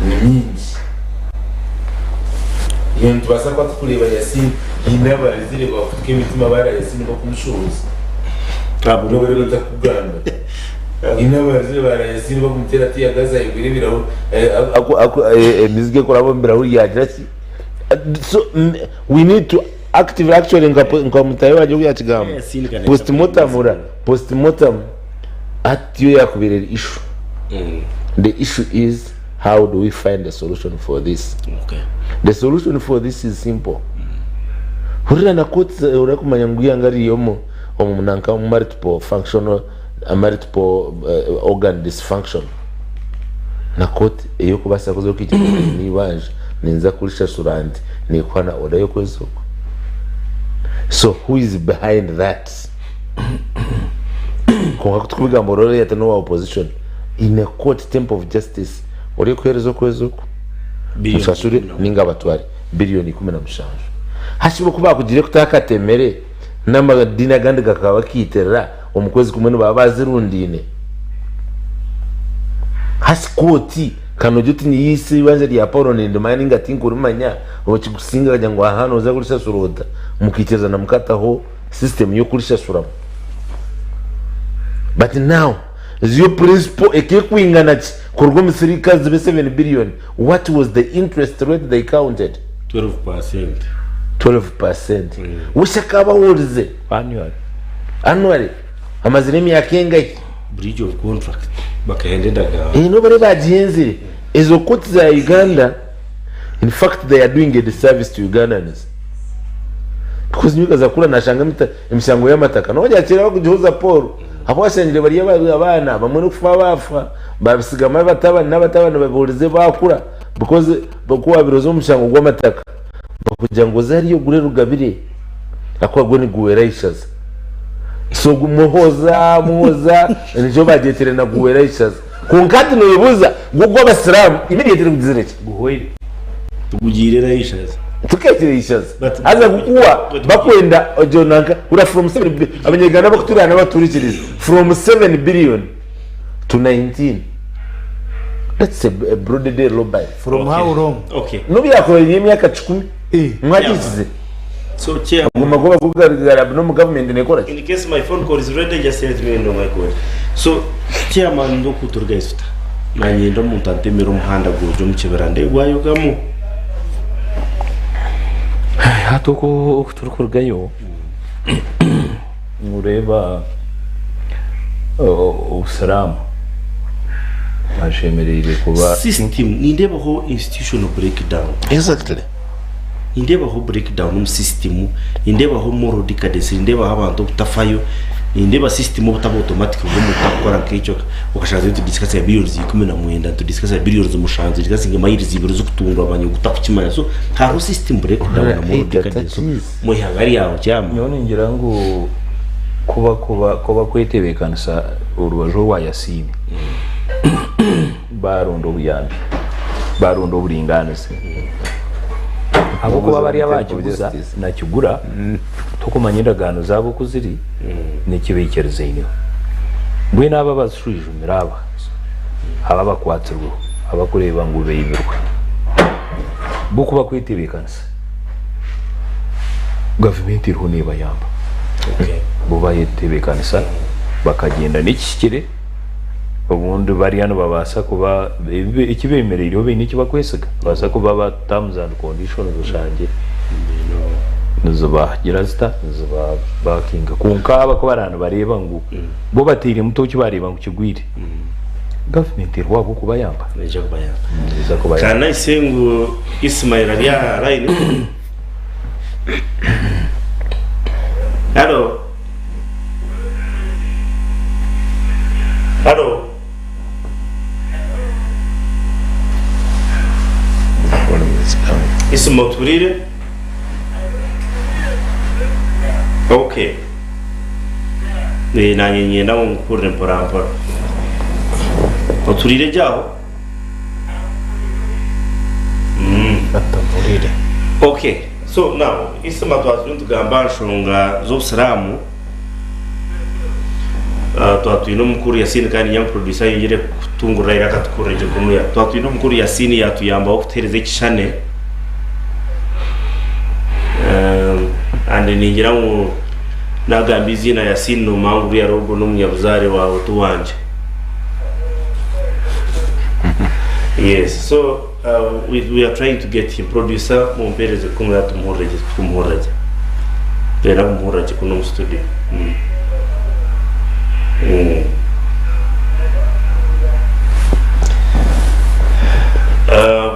B: ni mingi iyo ntubasa kwa tukureba Yasini inaba zire kwa kutuke imitima bara Yasini ko kumushuza abo no rero takuganda inaba zire bara Yasini ko kumutera tiya gaza ibiri biraho emizige korabo mbiraho yajasi. So we need to actively actually nkamutayo waje ya kigamba postmortem at yo yakubirira issue. The issue is how do we find a solution for this? Okay. The solution for this is simple. Hurira na court urakumanya nguya ngari yomo omunanka multiple functional multiple organ dysfunction na court eyo kubasa kozo kije ni banje ninza kulisha surandi ni kwana oda yo kwezo. So who is behind that? Kwa kutukubiga morole ya tano wa opposition in a court temple of justice ori kwerezo kwezo musasuri ninga batwari bilioni 15 hashibo kuba kugire kutaka temere n'amadina gandi gakaba kitera umukwezi kumwe babazirundine hasikoti kano juti ni yisi banze ya Paulo nende mining atinkurumanya okigusinga kajya ngo hano uza kurisha suroda mukiteza na mukataho system yo kurisha suramo. But now your principle ekekwingana kurgo misirika zibe 7 billion. What was the interest rate they counted?
A: 12%.
B: Ushakaba worize annually amaziremi yakenga
A: bridge of contract bakahendaga
B: no bare bajienze ezo koti za Uganda. In fact they are doing a disservice to Ugandans because nyuka za kula na shangamita imshango ya mataka no wajachira bakujoza Paul aho wasengere bari abana bamwe no kufa bafa babisigama batabana baburize bakura because bakuwa birozo mshango gwa mataka bakugira ngo zari yo gure rugabire akwagwe ni guweraishas. So muhoza nijo bagetere na guweraishas kunkati no yibuza gwo Abasiramu immediately kugizireke
A: guhoire tugugire raishas
B: tukekire ishas aza kukuwa bakwenda ojonanka ura from 7 billion abanyegana bakuturana baturikiriza from 7 billion to 19. That's a broad day low by
E: from how long?
B: Okay, no byakoreye imyaka 10 mwagize.
A: So chair
B: mumagoba kugaragara no mu government ne kora.
A: In case my phone call is ready, just let me know my call. So chairman ndo kuturgaista nanye ndo mutantemero muhanda gojo mukiberande gwayo gamu
D: hatoko turukurgayo mureba Abasiramu ashemereye kuba
A: system nindebaho institutional breakdown.
B: Exactly.
A: Indebaho breakdown mu system, indebaho moral decadence, indebaho abantu kutafayo indeba system ubutaba automatic ubwo mutakora nk'icyo ukashaka tu discuss ya billions 19 tu discuss ya billions mushanze discuss ngemayirizi ibiro zo kutungwa abanye gutakukimanya so hari system breakdown na mu dikadizo mu hagari yawo cyama
D: nyone ngira ngo kuba kwetebekanisa urubajo wa Yasini barondo buyambi barondo buringanize abo kuba bari abakibuza nakigura tukumanyira gano zabo kuziri nikibekereze ino bwe naba basuje miraba aba bakwatirwa abakureba ngo beyibirwa bukuba kwitebekanisa government iriho niba yamba buba yetebekanisa bakagenda n'ikikire ubundi bari hano babasa kuba ikibemerera be n'iki bakwesiga basa kuba ba terms and conditions ushange nuzuba girasta nuzuba bakinga kunkaba ko barana bareba ngo bo batire mutoki bareba ngo kigwire government irwabo kuba yamba
A: neje kuba yamba kana isengu Ismail ya line Hello. Ismo turire. Okay. Nanye na unkure mpora. Oturire jao.
C: atamurire.
A: Okay. So now, isma twazuntu gamba shonga z'Abasiramu twatwino mukuru Yasini kandi nyam producer yire kutungura ira katukureje kumuya twatwino mukuru Yasini yatuyamba okutereza ikishane ande ningira mu nagamba izina Yasini no manguru ya rogo n'umunyabuzare wawe tuwanje. Yes, so we are trying to get him producer mumpereze kumwe tumuhoreje pera mumuhoreje kuno studio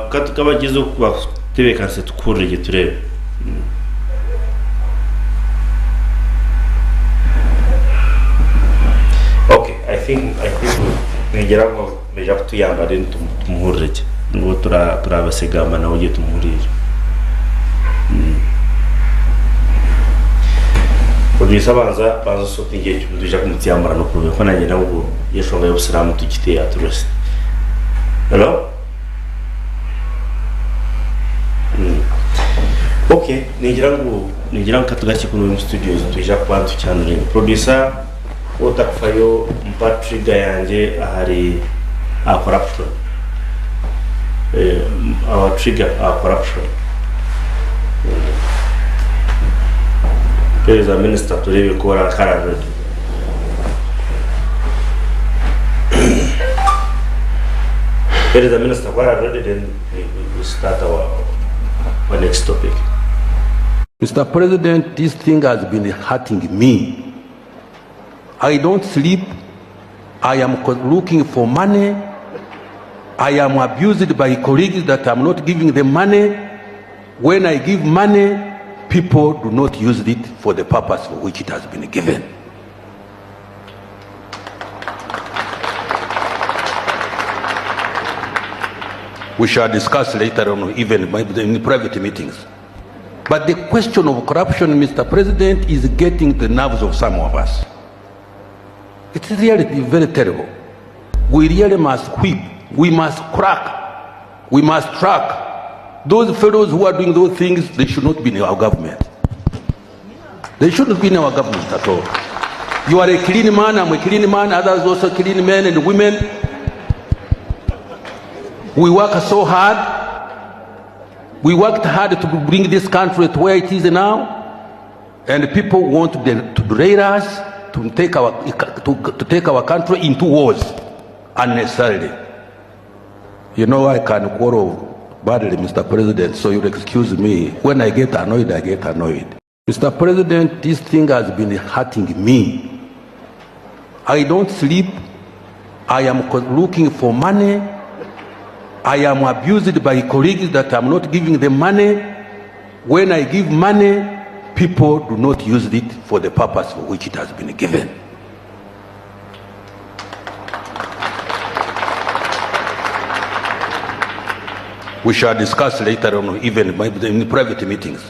A: katukabagize kwa tebekanse tukureje turebe okay I think nigera ngo meja kutuyamba den tumuhoreje ngo turabasegama nawe ugiye tumuhurira producer banza sote ngiye tuje kumutiyambara no kurube ko nanjye nawo yeshonga y'Abasiramu tugite aturose. Hello. Okay, nigira ngo katugaki kuno mu studios tuje kwantu cyane producer otakfayo mpatriga yanje ahari a corruption. Our trigger our corruption. There is a minister today we call Karad. There is a minister Karad, then we start our next topic.
G: Mr. President, this thing has been hurting me. I don't sleep. I am looking for money. I am abused by colleagues that I'm not giving them money. When I give money, people do not use it for the purpose for which it has been given. We shall discuss later on, even in private meetings. But the question of corruption, Mr. President, is getting the nerves of some of us. It's really very terrible. We really must whip. We must crack. We must track. Those fellows who are doing those things, they should not be in our government. They shouldn't be in our government at all. You are a clean man, I'm a clean man, others also clean men and women. We work so hard. We worked hard to bring this country to where it is now. And people want to derail us, to take our country into wars unnecessarily. You know, I can quarrel badly, Mr. President, so you'll excuse me. When I get annoyed, I get annoyed. Mr. President, this thing has been hurting me. I don't sleep. I am looking for money. I am abused by colleagues that I'm not giving them money. When I give money, people do not use it for the purpose for which it has been given. we shall discuss later on, even in private meetings.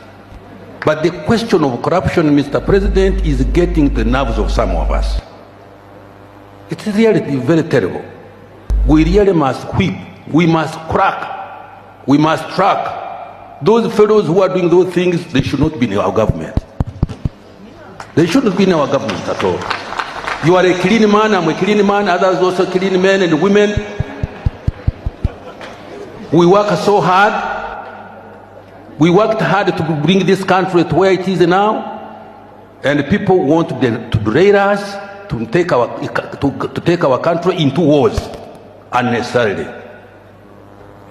G: But the question of corruption, Mr. President, is getting the nerves of some of us. It is really very terrible. We really must whip, we must crack, we must track. Those fellows who are doing those things, they should not be in our government. They shouldn't be in our government at all. You are a clean man, I'm a clean man, others also clean men and women. We work so hard. We worked hard to bring this country to where it is now, and people want to derail us, to take our country into wars unnecessarily.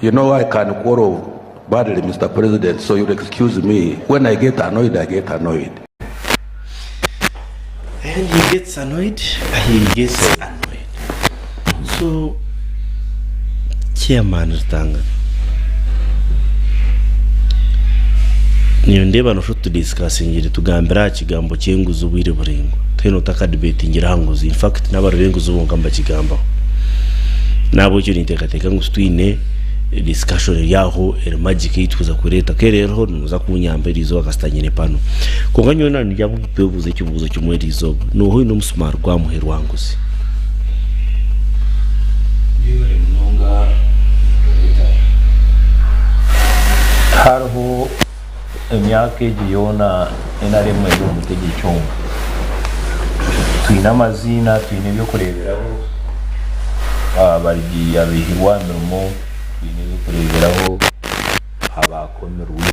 G: You know, I can quarrel badly, Mr. President, so you'll excuse me. When I get annoyed, I get annoyed.
A: And he gets annoyed. So, Chairman Rutanga, niyo ndeba no to discuss ngire tugambira kigambo cyenguzo bwire buringo teno taka debate ngira hanguzi. In fact nabarenguzo bongamba kigamba nabo cyo nitekateka ngustwine discussion yaho el magic ituza kureta kerero nuza kunyambirizo akastanyine pano konganyo nani yabu pebuze cyubuzo cyumwerizo no hoyi no musumar kwa muherwanguzi
D: yore munonga harho emyaka egiyona enaremwe y'omutegi cyombo twina amazina twine ebyo kureberaho abarigi abihirwa mirimo twine ebyo kureberaho abakomerwe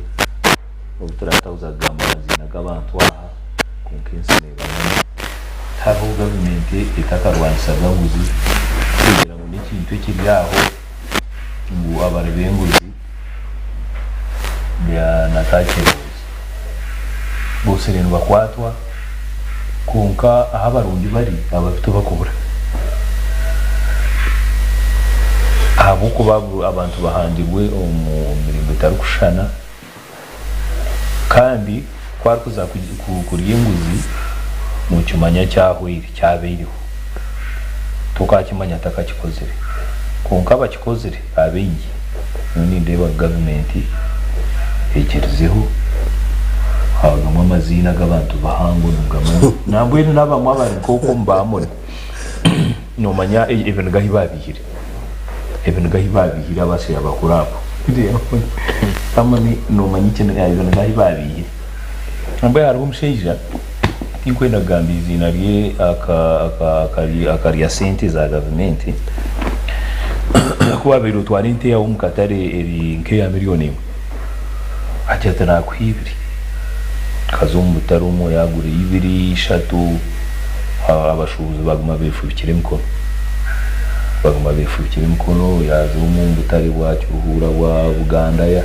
D: obuturatawuzaga amazina g'abantu aha kunkensi nebamwe hariho gavumenti etakarwanisa bwanguzi kugira ngo n'ikintu ekiri aho ngu abari b'enguzi bya natakirozi bose rero bakwatwa konka aho abarundi bari abafite bakubura abo kuba abantu bahandirwe mu mirimo itari kushana kandi kwari kuza kurya inguzi mu kimanya cyabeiriho tukakimanya atakakikozere konka abakikozere abengi none ndeba gavumenti ekerezeho habagamo amazina g'abantu bahango nugamo nambwe n'abamwe abari koko mbamone nomanya ibintu gahibabihire abasira abakurabo amani nomanya ikintu ibintu gahibabihire nambwe hariho umusheija inkwenda gamba izina rye akarya sente za gavumenti kuba biro twarinte yawo mukatare eri nkeya miliyoni imwe ajya nakwibiri kazumbu tarumo yagure ibiri shatu abashubuzi baguma befubikire mkono yazumu mbutari wa cyuhura wa Buganda ya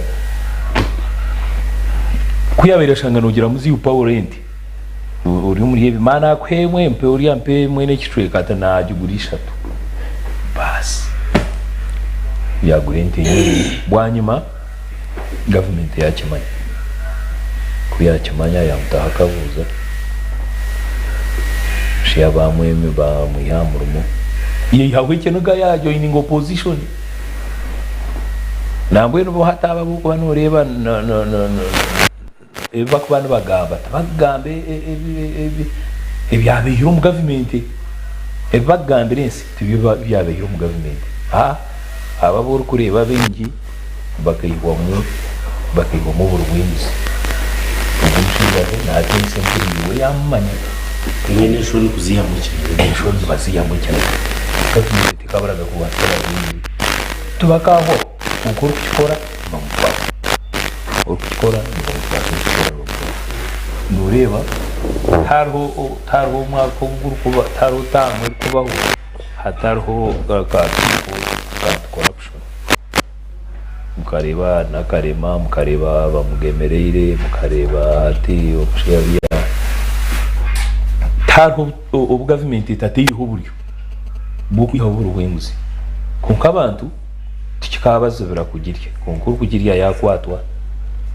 D: kuyabera shangano gira muzi power rent uri muri yebi mana kwemwe mpe uri ampe mwene kitwe kata na ajugurisha tu basi yagure nte bwanyuma government yakimanya kuyakimanya yamutahakabuza shiya bamweme bamuyamurmo yawe ikintu ga joining opposition nambwe no hataba buko banoreba eva kubana bagamba bagambe ebyabehiro mu government ebagambirensi tibiba byabehiro mu government ababuru kureba bengi bakayibwa mu burwinzi umushinga na atense mpiriwe yamanya
A: nyene shoni kuziyamukira
D: shoni baziyamukira kati kabaraga kubatera tubakaho ukora ukikora bamufata ukikora nureba hariho umwaka w'urukuba hariho utamwe kubaho hatariho corruption mukareba nakarema mukareba bamugemerere mukareba ati okushabya hariho ubugavumenti itateyeho uburyo bwo kwihobora ubuhinzi konka abantu tikikabazobera kugirya konka kugirya yakwatwa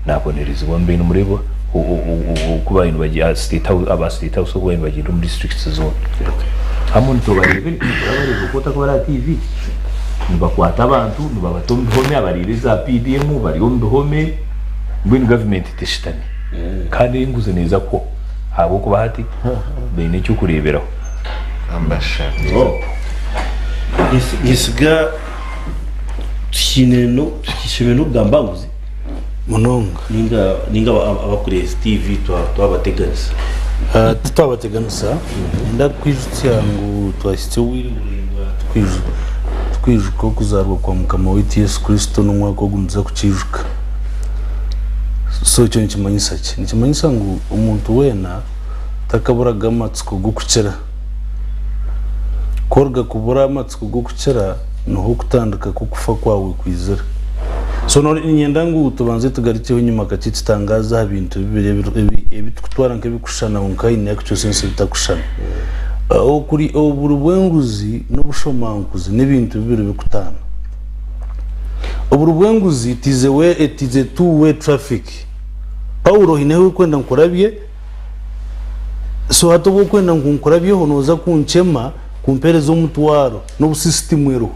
D: nabonerezwa mbene murebo kuba ino bagiye state house kuba ino bagiye mu districts zone hamwe to barebe urabare gukota kwa TV nibakwata abantu nibabata mu bihome abaririza PDM bari mu bihome mbwini government itishitani kandi nguze neza ko habo kuba hati bene cyo kureberaho
B: ambashaka
A: gisiga tukishimeno bwambanguzi
E: munonga
A: ninga abakuriye TV twabateganisa
E: twabateganisa nda kwijutya ngo twasitse wiri twijuka kuzarwa kwa mukama w'iti Yesu Kristo n'umwaka wo gumza kukijuka so cyo nikimanyisa ki nikimanyisa ngo umuntu wena takaburaga amatsiko gukukira korga kubura amatsiko gukukira no kutandika kukufa kwawe kwizera so no nyenda ngo tubanze tugarikeho nyuma kacitangaza ibintu ebitutwara nk'ebikushana unkayine yakyo sense bitakushana okuri oburubwenguzi n'obushomankuzi n'ibintu bibiri bikutana oburubwenguzi tize two way traffic Paulo hinewe kwenda nkurabye so hato bwo kwenda nkurabye honoza kunchema kumpereza umutwaro no system ero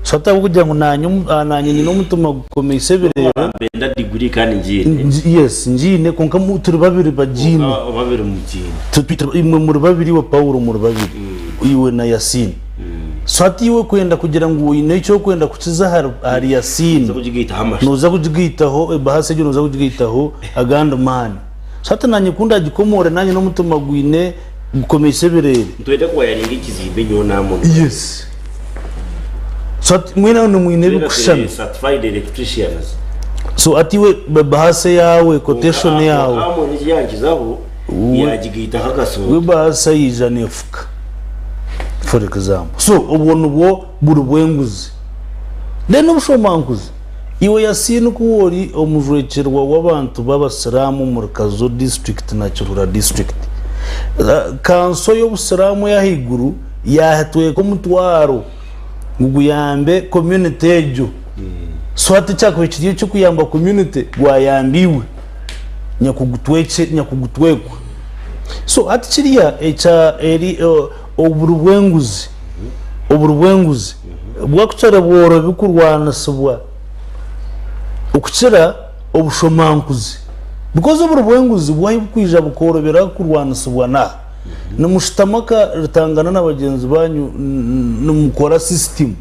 E: so hato kugira ngo nanye no mutuma gukomeye seberere
A: benda degree kandi njine
E: yes njine konka muturi babiri bajine
A: babiri mujine
E: tutwita imwe muri babiri wa Paulo muri babiri iwe na Yasin so hati iwe kwenda kugira ngo uyine cyo kwenda kukiza hari Yasin noza kujigitaho bahase cyo noza kujigitaho aganda man so hati nanye kunda gikomore nanye no mutuma gwine gukomeye seberere
A: ntwede ko yaringa ikizibe nyo namo
E: yes so hati mwina no mwine bikushana
A: certified electricians
E: so atiwe bahase yawe quotation yawe
A: amo ni yangizaho yagigita hagaso
E: we bahase yijane fuka for example so ubona ubwo burubwenguzi then obushomankuzi iwe Yasin kuwori omujwekerwa w'abantu b'Abasiramu mu Kazo district na Kirura district kanso y'Obusiramu yahiguru yahatwe ko mutwaro nguyambe community ejo so ati cyakwe kiriyo cyo kuyamba community gwayambiwe nyakugutwekwa so ati kiriya echa eri oburubwenguzi bwakucara bworo bikurwana subwa ukukira obushomankuzi because oburubwenguzi bwahibukwijja bukorobera kurwana subwa na numushtamaka ritangana n'abagenzi banyu numukora system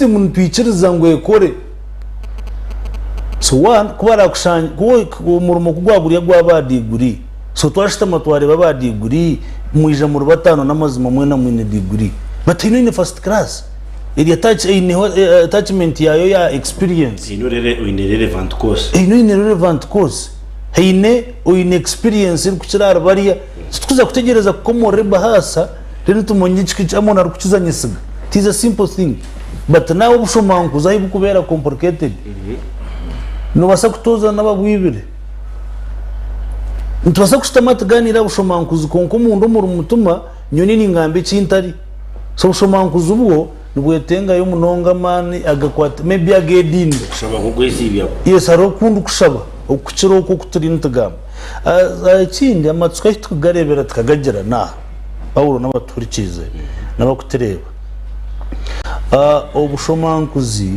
E: ntwikiriza ngo ekore so one kubara kushanya ko murimo kugwaguriya gwabadiguri so twashitama twareba badiguri mwija mu rubatano n'amazima mwe na mwine degree but in first class iri attachment yayo ya experience
A: ino relevant course
E: heine oine experience kukirara bariya tukuza kutegereza kukomore bahasa rero tumonye amona rukizanyisiga it is a simple thing but now obushomankuzi ayi bukubera complicated no basa kutoza n'abagwibire ntubasa kushtamatuganira obushomankuzi konko umuntu mu mutuma nyoni ningambe cyintari so obushomankuzi ubwo nibwetenga yo munonga mani agakwata maybe agedinde
A: kushaba kugwesibya
E: yes aro kundu kushaba okukiro ko kuturi ntagamba ikindi amatsuka tugarebera tukagagera na Paulo n'abaturikize n'abakutereba obushomankuzi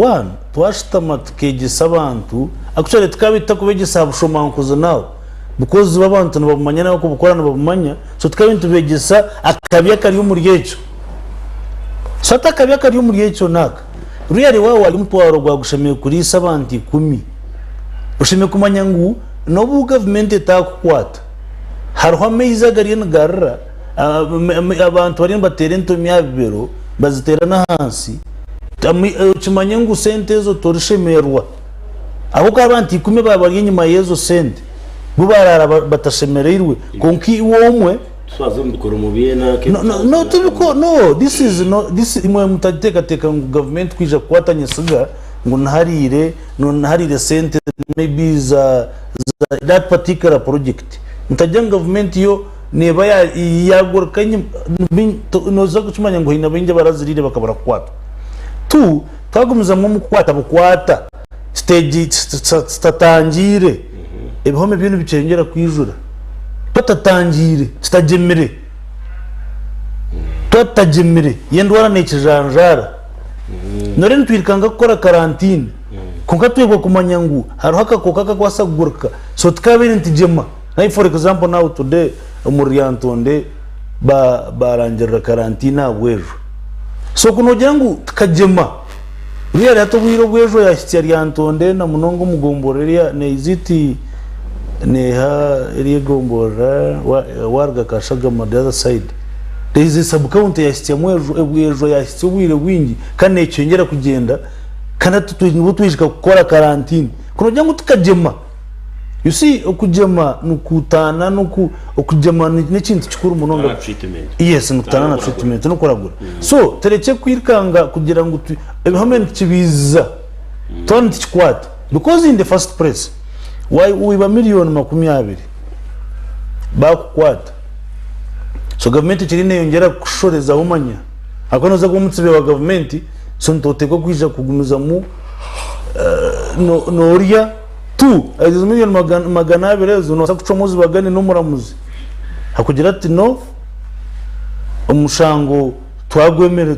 E: one twashitama tukegesa abantu actually tukabita kubegesa obushomankuzi nawe because babantu nabamanya nako bukorana babumanya so tukabintu begesa akabya kari umuryecho so atakabya kari umuryecho naka really wawe wali mutwaro gwa gushemiye kuri 70 ushimiye kumanya ngo no government etakukwata hariho ameza gari n'garra abantu bari batera entomi yabibero bazitera na hansi kimanye ngo sente zo torishemerwa aho abantu 10 babari nyuma yezo sente bubarara batashemereirwe konki womwe
A: twazo mbikora mubiye na
E: no tubiko no this imwe mutateka government kwija kwatanya siga ngo nharire sente maybe za that particular project mutajya government yo neba yagorkanye noza kuchimanya ngo hina binje barazirire bakabara kwata tu twagumiza mu bukwata stage statangire ebihome bintu bicengera kwijura batatangire stagemere twatajimire yendwara nekijanjara nore ntwirikanga gukora karantine kunka twegwa kumanya ngo hariho akakoka kakwasagurika so tukabiri ntijema like for example now today umuriyantonde barangira karantine abwejo so kunogira ngo tukajema uriya rato bwiro bwejo yashitse ryantonde na munongo mugomborera neziti neha iri gombora warga kashaga on the other side there is a sub county yashitse mwejo yashitse bwire bwingi kane cyongera kugenda kana tutwishika gukora karantine kunogira ngo tukajema you see okujema nukutana okujema n'ekintu kikuru munonga yes nukutana na treatment no kuragura so tereke kwirkanga kugira ngo ebihame kibiza ton tikwat because in the first place why wiba million 20 bakukwata so government kirine yongera kushoreza umanya akonoza gumutsibe wa government so ntoteko kwija kugumiza mu noria tu agize million magana abirezo no sakucomozi bagane no muramuzi hakugira ati no umushango twagwemere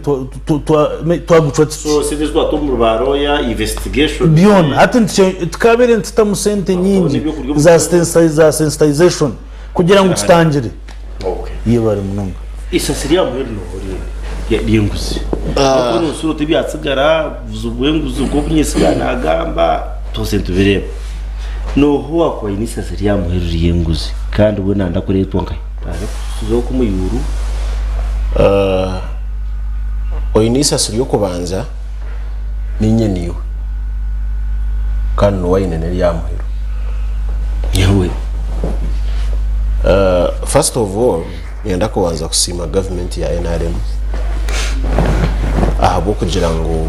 E: twagucwatse
A: so c'est toi tombe baroya investigation
E: beyond tukabere ntitamusente nyingi za sensitization kugira ngo tutangire okay yebare munonga
A: isasiriya muri no yenguzi akonu suro tibyatsigara vuzubwenguzo ko kunyesiga agamba tose tubireba no huwa kwa inisa siriya muri yenguzi kandi ubona ndakore tonka zo kumuyuru
C: oyinisa siriyo kubanza ninye niwe kandi wayinene yamuhero
A: yewe
C: first of all yenda kubanza kusima government ya NRM ahabo kugira ngo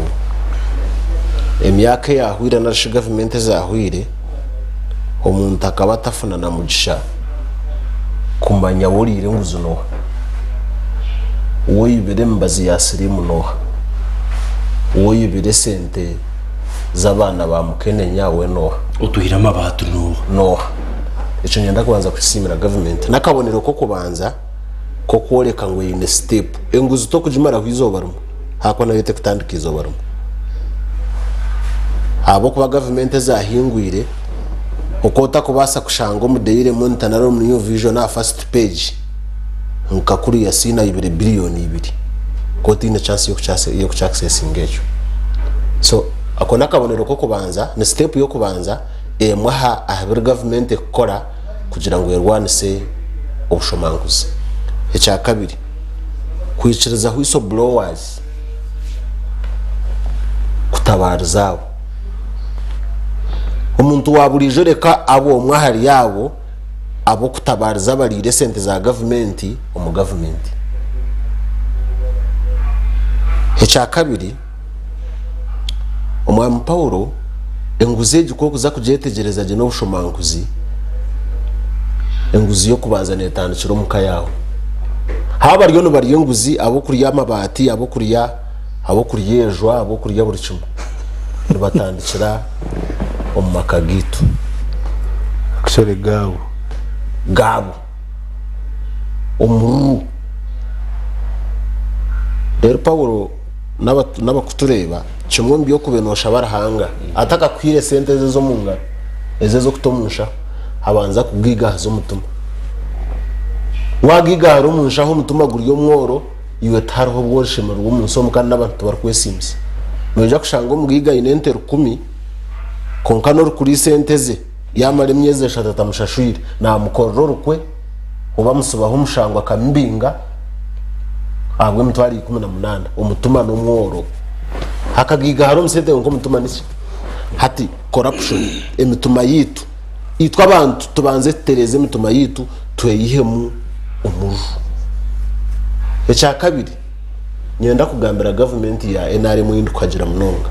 C: emyaka yahwira na government zahwire omuntu akaba atafuna na mugisha kumanya burire nguzo Nooha woyibere mbazi ya Abasiramu Nooha woyibere sente z'abana ba mukene nyawe Nooha
A: utuhirama abantu
C: Nooha ico nyenda kubanza kwisimira government nakabonero ko kubanza ko kworeka ngo ine step enguzo to kujimara kwizobarumo hako na yote kutandika izobarumo abo kuba government zahingwire ukota kubasa kushanga umudeire montanaro mu new vision na first page nkakuri ya sina 2 billion 2 koti ina chance yo kuaccess ingejo so akona kabonero ko kubanza na step yo kubanza mwaha ahabira government gukora kugira ngo yerwanise obushomankuzi ecya kabiri kwiciriza hwiso blowers kutabarizawo umuntu waburijo reka abo mwahari yabo abo kutabariza bari sente za government mu government ecya kabiri umwami Paulo enguzeje ko kuza kujetegereza je no bushomankuzi enguzi yo kubanza netandikiro muka yawo haba ryo no bari enguzi abo kuri yamabati abo kuri yejwa abo kuri ya buri cyuma batandikira omakagitu
E: kusore
C: gabo umuru rero Paulo n'abakutureba kimwe mbiyo kubenosha barahanga ataka kwire sente zo munga ezezo kutomusha abanza kubwiga zo mutuma wagiga ro munsha ho mutuma guriyo mworo iwe tarho bwoshema rwo munso mukana n'abantu barkwesims noja kushanga umwiga inente 10 konkano kuri sente ze yamare myeze shatata mushashwire na mukororo kwe uba musubaho umushangwa kambinga agwe mutwari 18 umutuma no mworo hakagiga haro msete ngo mutuma niki hati corruption emituma yitu itwa abantu tubanze tereze emituma yitu tweyihemu umuru ecya kabiri nyenda kugambira government ya NRM yindi kwagira munonga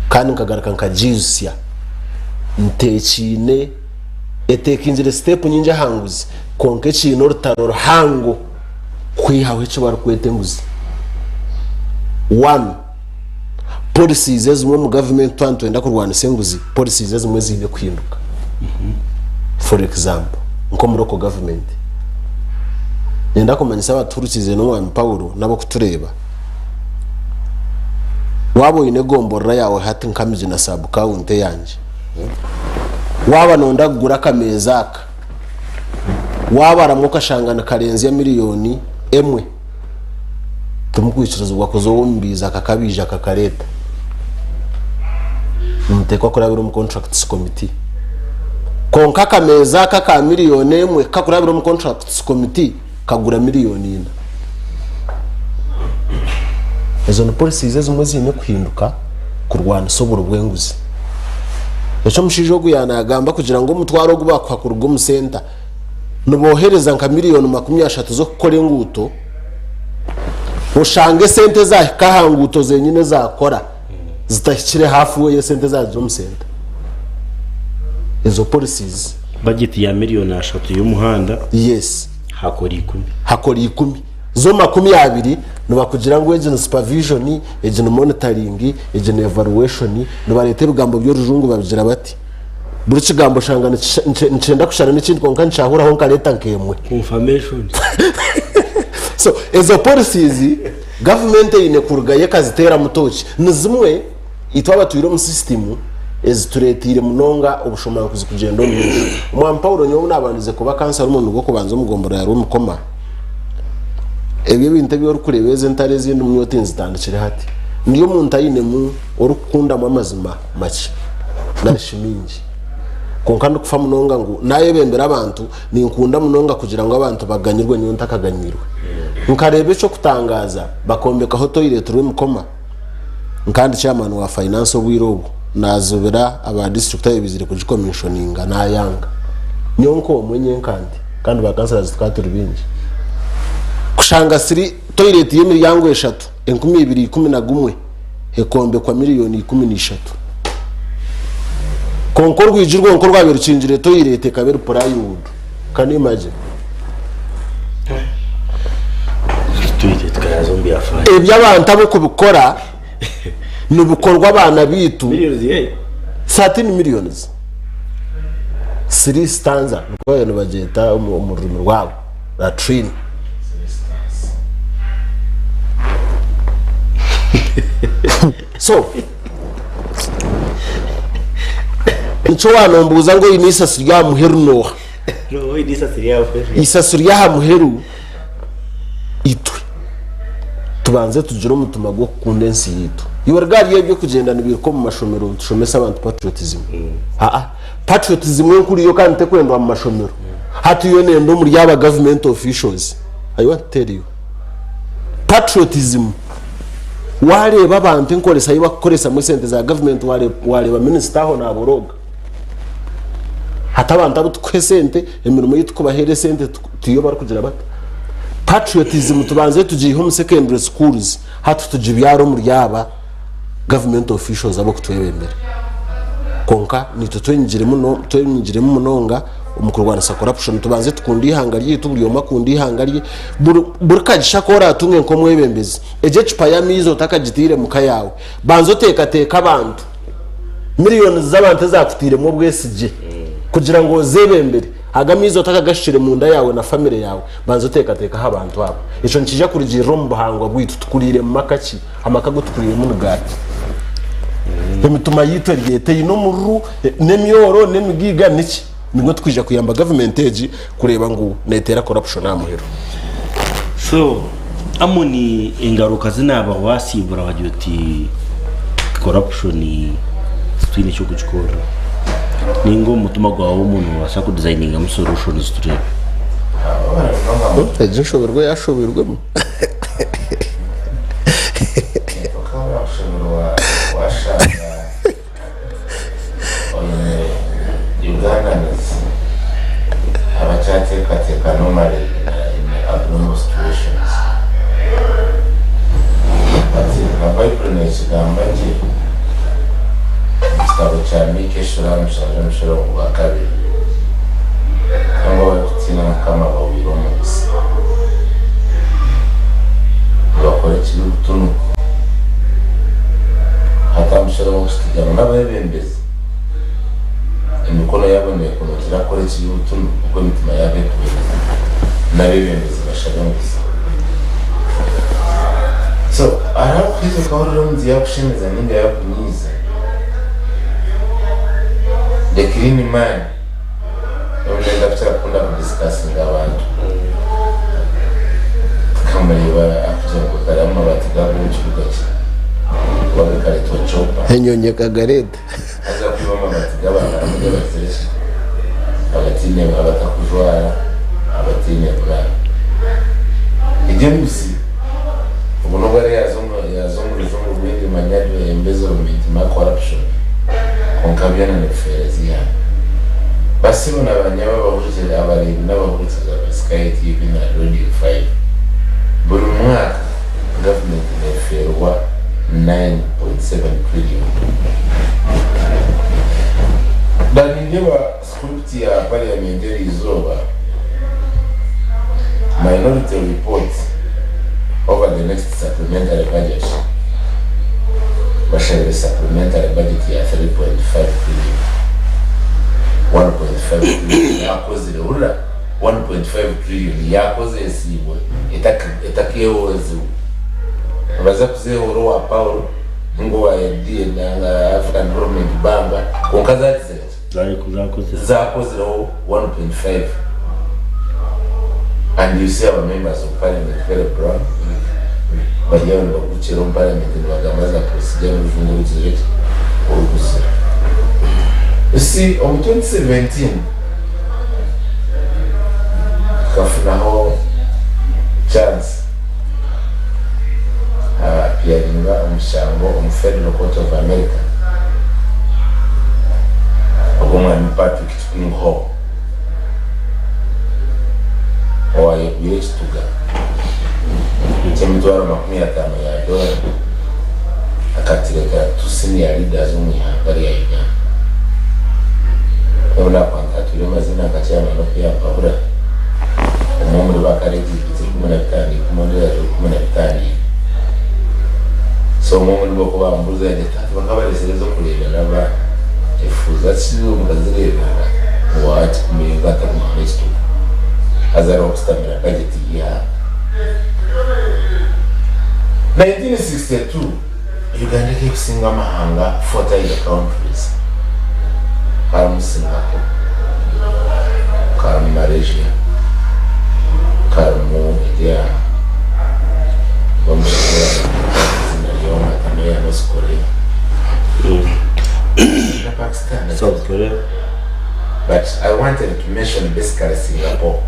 C: kandi nkagaraka nkajizusya ntekine etekinjire step nyinje hanguzi konke chino rutaroro hango kwihawe cyo barukwetenguzi 1 policies zimwe mu government twantu enda kurwana senguzi policies zimwe zibe kwinduka for example nko muri ko government nenda kumanyisa abaturukize no mwami Paulo nabo kutureba wabo ine gomborra yawe hati nkamije na sub account yanje waba nonda kugura kamezaka waba ramuka shangana karenzi ya miliyoni emwe tumukwiciriza ugakozo wumbiza kakabija kakareta mutekwa kurabira mu contracts committee konka kamezaka ka miliyoni emwe kakurabira mu contracts committee kagura miliyoni 4 ezo policies zimwe zine kuhinduka kurwana soboro bwenguzi echo mushijo guyana agamba kugira ngo umutwaro gubakwa ku rugo mu center nubohereza nka miliyoni 30 zo gukora inguto ushange sente za kahanguto zenyine zakora zitashyire hafi we sente za mu center ezo policies
A: budget ya miliyoni 3 y'umuhanda
C: yes
A: hakora
C: 10 zo 20 nuba kugira ngo agent supervision agent monitoring agent evaluation nuba leta bigambo byo rujungu babigira bati buri kigambo shangana ncenda kushana n'ikindi konka nshahura ho nkaleta nkemwe
A: confirmation
C: so ezo policies government ine kurugaye kazitera mutoki nizimwe itwaba tuyiro mu system ezituretire munonga ubushomankuzi kugenda n'ibindi mwami Paulo nyo nabandize kuba cancer umuntu go kubanza umugomboro yari umukoma ebyo bintu byo rukurebeze ntare zindi munyotinzi tandikire hati niyo muntu ayine mu orukunda mu amazima make nashimingi konka ndikufa munonga ngo naye bembera abantu ni nkunda munonga kugira ngo abantu baganyirwe nyo ntakaganyirwe nkarebe cyo kutangaza bakombeka ho toilet room koma nkandi chairman wa finance obwirobo nazobera aba district y'ibizire ku commissioninga na yanga nyonko mwenye kandi bakansa zitwatira bingi kushanga siri toilet y'imiryango 3 2011 hekombe kwa miliyoni 13 konkorwa ijirwo nkorwa birucinjire toilet kabere prayudu kani imagine
A: toilet kayazombi afanye
C: ebyabantu abo kubikora nubukorwa abana bitu
A: miliyoni
C: 13 millions siri stanza nuko bageta umurimo rwabo la train so nico wanombuza ngo inisa sirya muheru Nooha
A: no inisa sirya
C: isa sirya muheru itwe tubanze tujiro mutuma go kundensi yitu yorgari yebyo kugendana ibirko mu mashomero tushomesa abantu patriotism patriotism yo kuri yo kandi tekwenda mu mashomero hati yo nendo muri yaba government officials I want to tell you patriotism wareba abantu inkoresa yibakoresa mu sente za government wareba minister ho naboroga hata abantu abutwesente emirimo yitko bahere sente tuyo bari kugira bata patriotism tubanze tugiye home secondary schools hatu tujibyaro muri yaba government officials abo kutwebembere konka nitutwenjire mu munonga umukurwana sa corruption tubanze tukundi ihangariye tuburiyo makundi ihangariye burukajisha kora atunge nko mwebembezi eje chipa ya mizo takagitire mukayawe banzo teka abantu miliyoni z'abantu zakutire mu bwesije kugira ngo zebembere agamizo takagashire mu nda yawe na family yawe banzo teka ha abantu abo ico nkije kurigire rombo hangwa bwitu tukurire mu makaki amakago tukurire mu ngati emituma yitwe ryete ino muru nemyoro nemigiga niki ningo twija kuyamba government age kureba ngo netera corruption amuhero
A: so amoni ingaruka zinaba wasibura wajuti corruption twine cyo gukora ningo mutuma gwawo umuntu washaka designinga mu solutions turebe
C: ejo shoberwe yashoberwemo
B: normally in abnormal situations. But in Bible gambaje stabo cha mike shura wa kabiri kama kutina kama bawiro mubisi bakora ikintu hata mshara w'ustiga n'abebembezi imikono yabo ne kunotira kora ikintu uko mitima yabe n'abebembezi bashabanguza so arakwize kahoro nzi yakushemeza ninga yakunyiza the clean man onenda kuchakunda kudiscussing abantu kamareba akuja kukarama batigabo chibugachi wabekale tochopa
C: Henyonye kagarete
B: aza kwibama batigaba aramuje bazeresha abatine abatakujwara abatine bra ijemusi ubuno bari yazongo bwindi manyado embezo ma corruption konkabyana neferezia basi bona abanyaba bahurije abarebi n'abahurije za Sky TV na Radio 5 buri mwaka government neferwa 9.7 trillion Dani ngewa script ya parliamentary izoba minority report over the next supplementary budget. Bashabe supplementary budget ya 3.5 trillion. 1.5 trillion yakoze ura 1.5 trillion yakoze esibo etakeozo baza kuzeho wa Paulo ngo wa yadie na African Development Bank konkaza zakoze 1.5 and you see our members of parliament very proud but you know kuchero parliament ni wagamaza president mvunguzi orukusa you see on 2017 kafuna chance piaringa umushambo Federal Court of America ogoma ni Patrick Ho owaye kuyechituga chemitwaro $50 akatireka to senior leaders umwihangari ya Uganda ebona kwanga tuli mazina akachama no pia pabura umumuri bakaregi kumuna bitani kumondera kumuna bitani so umumuri boko bambuza yatatu bakabareserezo kureba naba efuza tsiro mukazireba wati kumenga atakumanisto azara okustamira budget ya 1962 Uganda kikusinga mahanga 40 countries kama Singapore kama Malaysia kama India zinaliona kama ya North Korea na Pakistan
A: South Korea.
B: But I wanted to mention basically Singapore.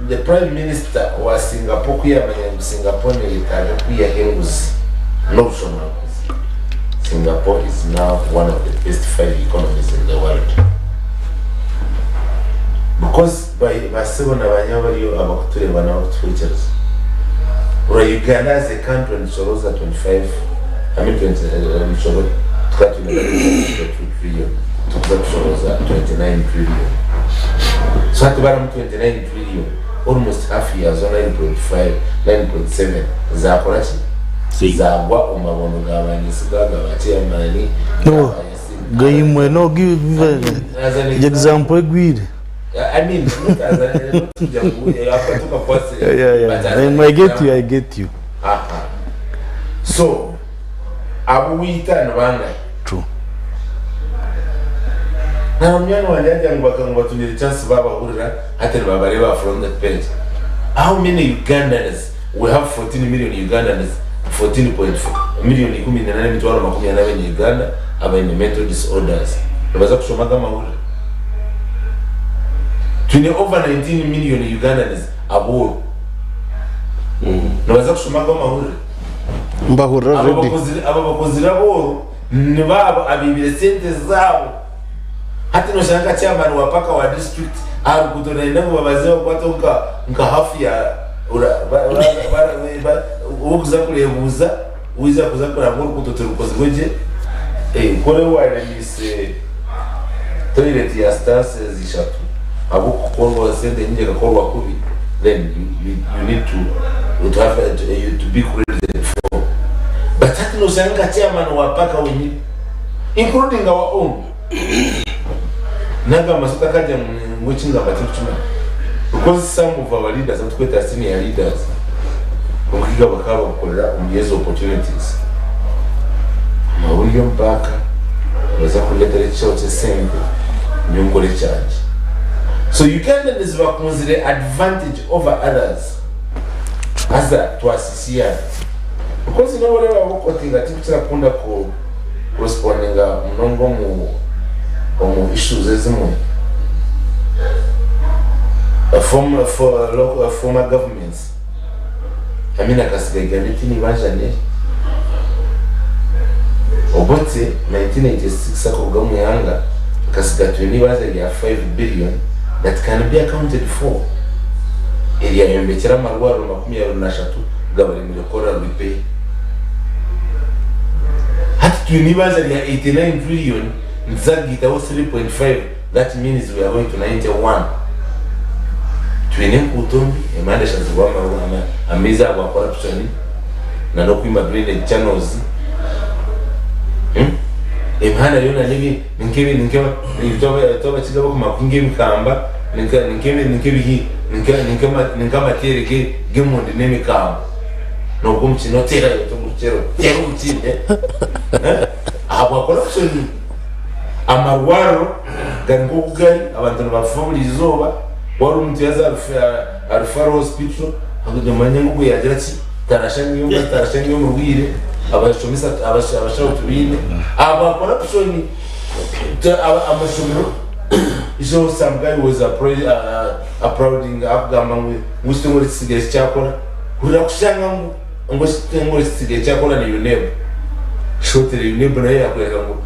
B: The Prime Minister was Singapore Singapore Singapore is now one of the best 5 economies in the world. Because by seven abanyabariyo abakutureba nawo twitchers. Uganda as a country and Choroza 25 I mean 20 Choroza 2 trillion to Choroza 29 trillion. So at about 29 trillion, almost half years on 9.5, 9.7. Zakorachi. Zagwa umabono gabani sigaga batemani.
E: No. Gaimwe no give example agreed.
B: I mean, look as I
E: I get you.
B: So, abuita and wanga.
E: True.
B: Now, Miano and Wakanga to the chance Baba Hura, Atel from the page. How many Ugandans? We have 14 million Ugandans, 14.4 million Ugandans in Uganda have mental disorders. Over 19 million Ugandans aboro. Nabaza kushomaka mahuri.
C: Mbahura ready.
B: Abakozira boro nibabo abibire sente zabo. Hati no shanga chairman wa paka wa district ari kutona inango babazewa kwatonka nka hafu ya ubuza kurebuza uiza kuzakora ngo kutotera ukozi goje kore wale mise toilet ya stars zishatu abo kukorwa sende nje gakorwa kubi then you need to have to be credited for but hati no shanga chairman wa paka wenyewe including our own naga masota kajya mu kinga batuchuma because some of our leaders are quite senior leaders ukiga bakaba bakorera umyezo opportunities mawulyo mpaka baza kuleta lecho sembe nyongole charge so you can then is consider advantage over others as a to associate because you know whatever wakotinga tikira kunda ko responding mnongo mu issues ezimwe former governments amina kasigaga mitini bajane obote 1986 akoga mu yanga kasiga tuni bazaga ya 5 billion that can be accounted for area yombekera marwaro 23 gabari mu lokora repay hati tuni bazaga ya 89 billion nzagita 3.5 that means we are going to 91 twine kutombi emanda shazwa marwana amiza wa corruption na no kuima drainage channels emhana yona nibi ninkebi toba chigabo kuma kwingemi kamba ninkama tereke gemondi nemi kamba no gumchi no tera yoto muchero tero mutinde aba corruption amarwaro gango kugari abantu bafumuli izoba wari umuntu yaza alfaro hospital akujamanya ngo yagira ati tarashangiyo mu rwire abashomisa abashaho tubine aba corruption amashomero izo some guy was applauding abgamba ngo ngo sigesi cyakora urakushanga ngo sigesi cyakora ni yunebo shotere yunebo nayo yakweka ngo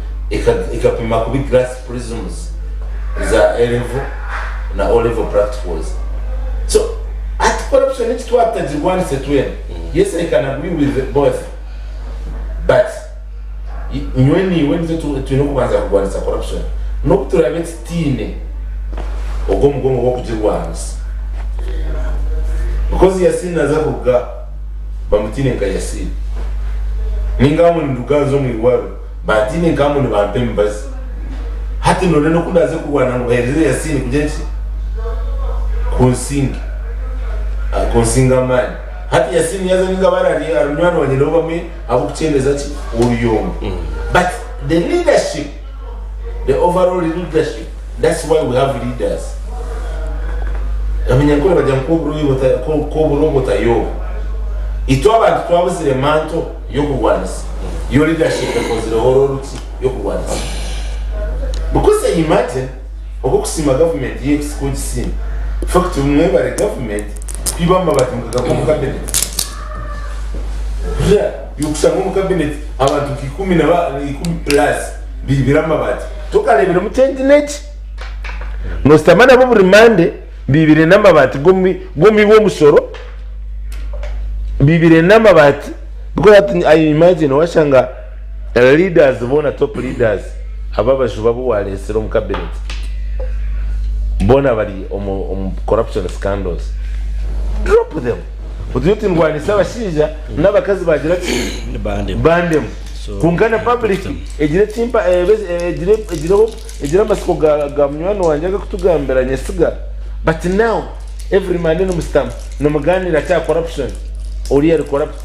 B: ikapima kubi glass prisms za level na all level practicals so at corruption it's to after the one set when yes I can agree with both but when to know kwanza kubanza corruption no kuturabet tine ogomugongo wokujirwanza because yasina za kuga bamutine nkayasina ningamu nduganzo mwirwaro batine ngamu ni bampembazi hati none no kundaze kuwana ngo hereze yasini kujenshi konsinga mani hati yasini yaza ninga barari arunwana wanyeloba me abukuchendeza ati uruyongo but the leadership the overall leadership that's why we have leaders aminyankole bajamkoburo botayo ito abantu twabuzire manto yokuwanisa your leadership because the whole route yokuwanisa because imagine okusima government yekusikoje sim fact umwebare government ibamba batimukaka mu cabinet yeah yukusanga mu cabinet abantu 10 plus bibirama bati tukalebera mu internet no stamana bo remande bibire namabati gomi bo musoro bibire namabati because I imagine washanga leaders bona top leaders ababashuba bo walesero mu cabinet bona bali corruption scandals drop them utuyote ngwanisa bashija n'abakazi bagira bandem kungana public ejire timpa ejire masiko ga munywano wanjaga kutugambera nyesiga but now every man no mustam no muganira cha corruption or real corrupt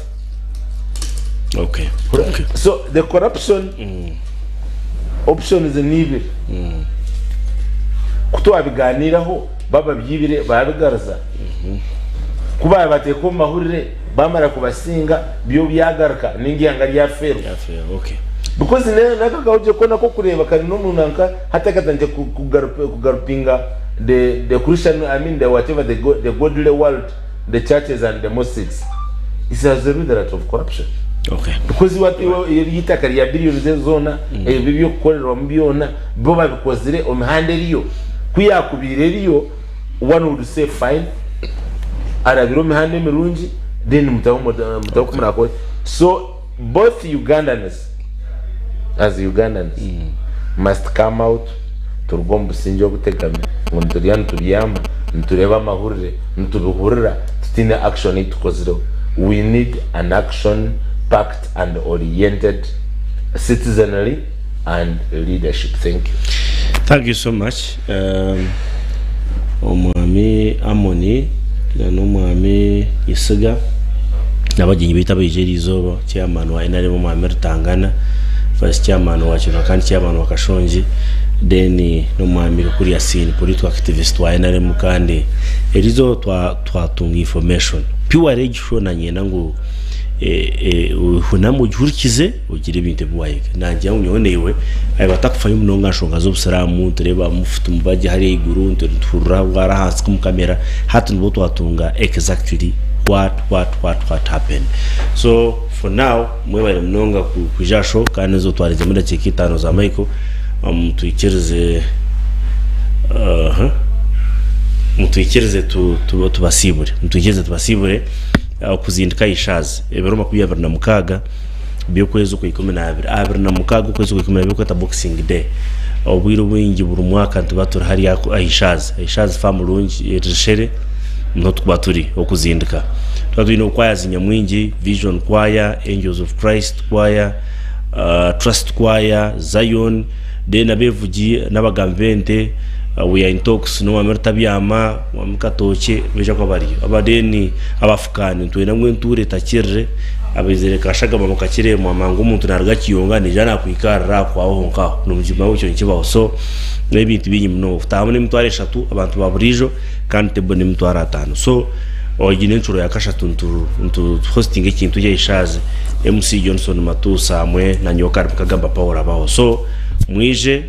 A: okay
B: so the corruption option is nibi kutoa biganiraho baba byibire babigarza kuba bateko mahurire bamara kubasinga byo byagaruka ningianga lya fero
A: okay
B: because nakagauje kona ko kureba kari no munanka hatakatanje kugarupinga the Christian I mean the whatever the godly world the churches and the mosques is as a result of corruption
A: okay
B: because what yitakari ya billions zona bibyo kukorera mbyona bo babikozire omhande riyo kuyakubire riyo one would say fine arabiro mihande mirungi then mutakumurako so both Ugandans as Ugandans must come out turugomba sinjo gutegame ngo turiyama ntureba amahurire nturuhurira tutine action itukozero we need an action packed and oriented citizenry and leadership. Thank you.
A: Thank you so much. Omwami Amoni n'omwami Isiga n'abagenyi bita Bejerizo chairman wa NRM Mwami Rutangana, vice chairman wa Kino kandi chairman wa Kashonji, then n'omwami kuri Asini political activist wa NRM kandi erizo twatunga information pure registration na nyena ngo hunamu jurikize ugire ibintu bwaye nanjye unyonewe ay batakufanya umunonga shonga z'Abasiramu tureba mufutu mubaje hari iguru nturura wara hasi ku kamera hatu nibo twatunga exactly what happened. So for now mwe bari munonga kujasho kandi zo twarize muri cyekitano za Michael tuyikirize mutuyikirize tubasibure kuzindika ishaze ebero 26 byo kwezi ko 12 kwezi ko 12 ko ta boxing day obwiro bwingi buri mwaka ntubatura hari aishaze famulungi erishere no tubaturi okuzindika twatwino kwaya zinyamwingi Vision Choir, Angels of Christ Choir, Trust Choir, Zion de nabevugi n'abagambente we are in talks no amerta byama wamukatoche beja kwa bari abadeni abafukani twena mwenture takirre abizere kashaga mamukakire mu mangu umuntu narga kiyonga ni jana kwikara kwaho nka no mujima w'icyo kibaho. So n'ibintu binyi mno utamune mutware 3 abantu baburijo kandi tebone mutwara 5. So ogine ncuro yakashatu ntu hosting ikintu je ishaze MC Johnson Matusa amwe na Nyokar Kagamba Power abaho. So mwije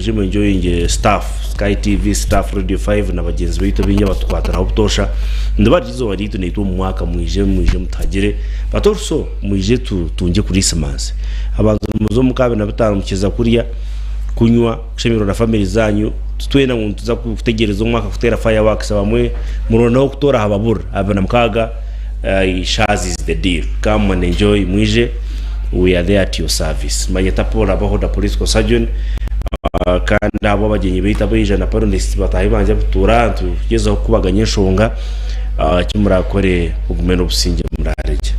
A: enjoying staff Sky TV staff Radio 5 na bagenzi bito binya batukwatana ubutosha ndabarizo waritu neto mwaka mwije mutagire but also mwije tunje kuri Christmas abantu muzo mukabe na bitanu mukeza kuriya kunywa kushemiro na family zanyu twena ngo tuza kutegereza umwaka kutera fireworks bamwe murona kutora hababura abana mkaga ishazi is the deal. Come and enjoy mwije, we are there at your service. Mayeta pola bahoda political surgeon kandi abo bagenyi bita beja na parolist batahibanje turantu kugeza kubaganya shonga kimurakore ugumeno businge murareje.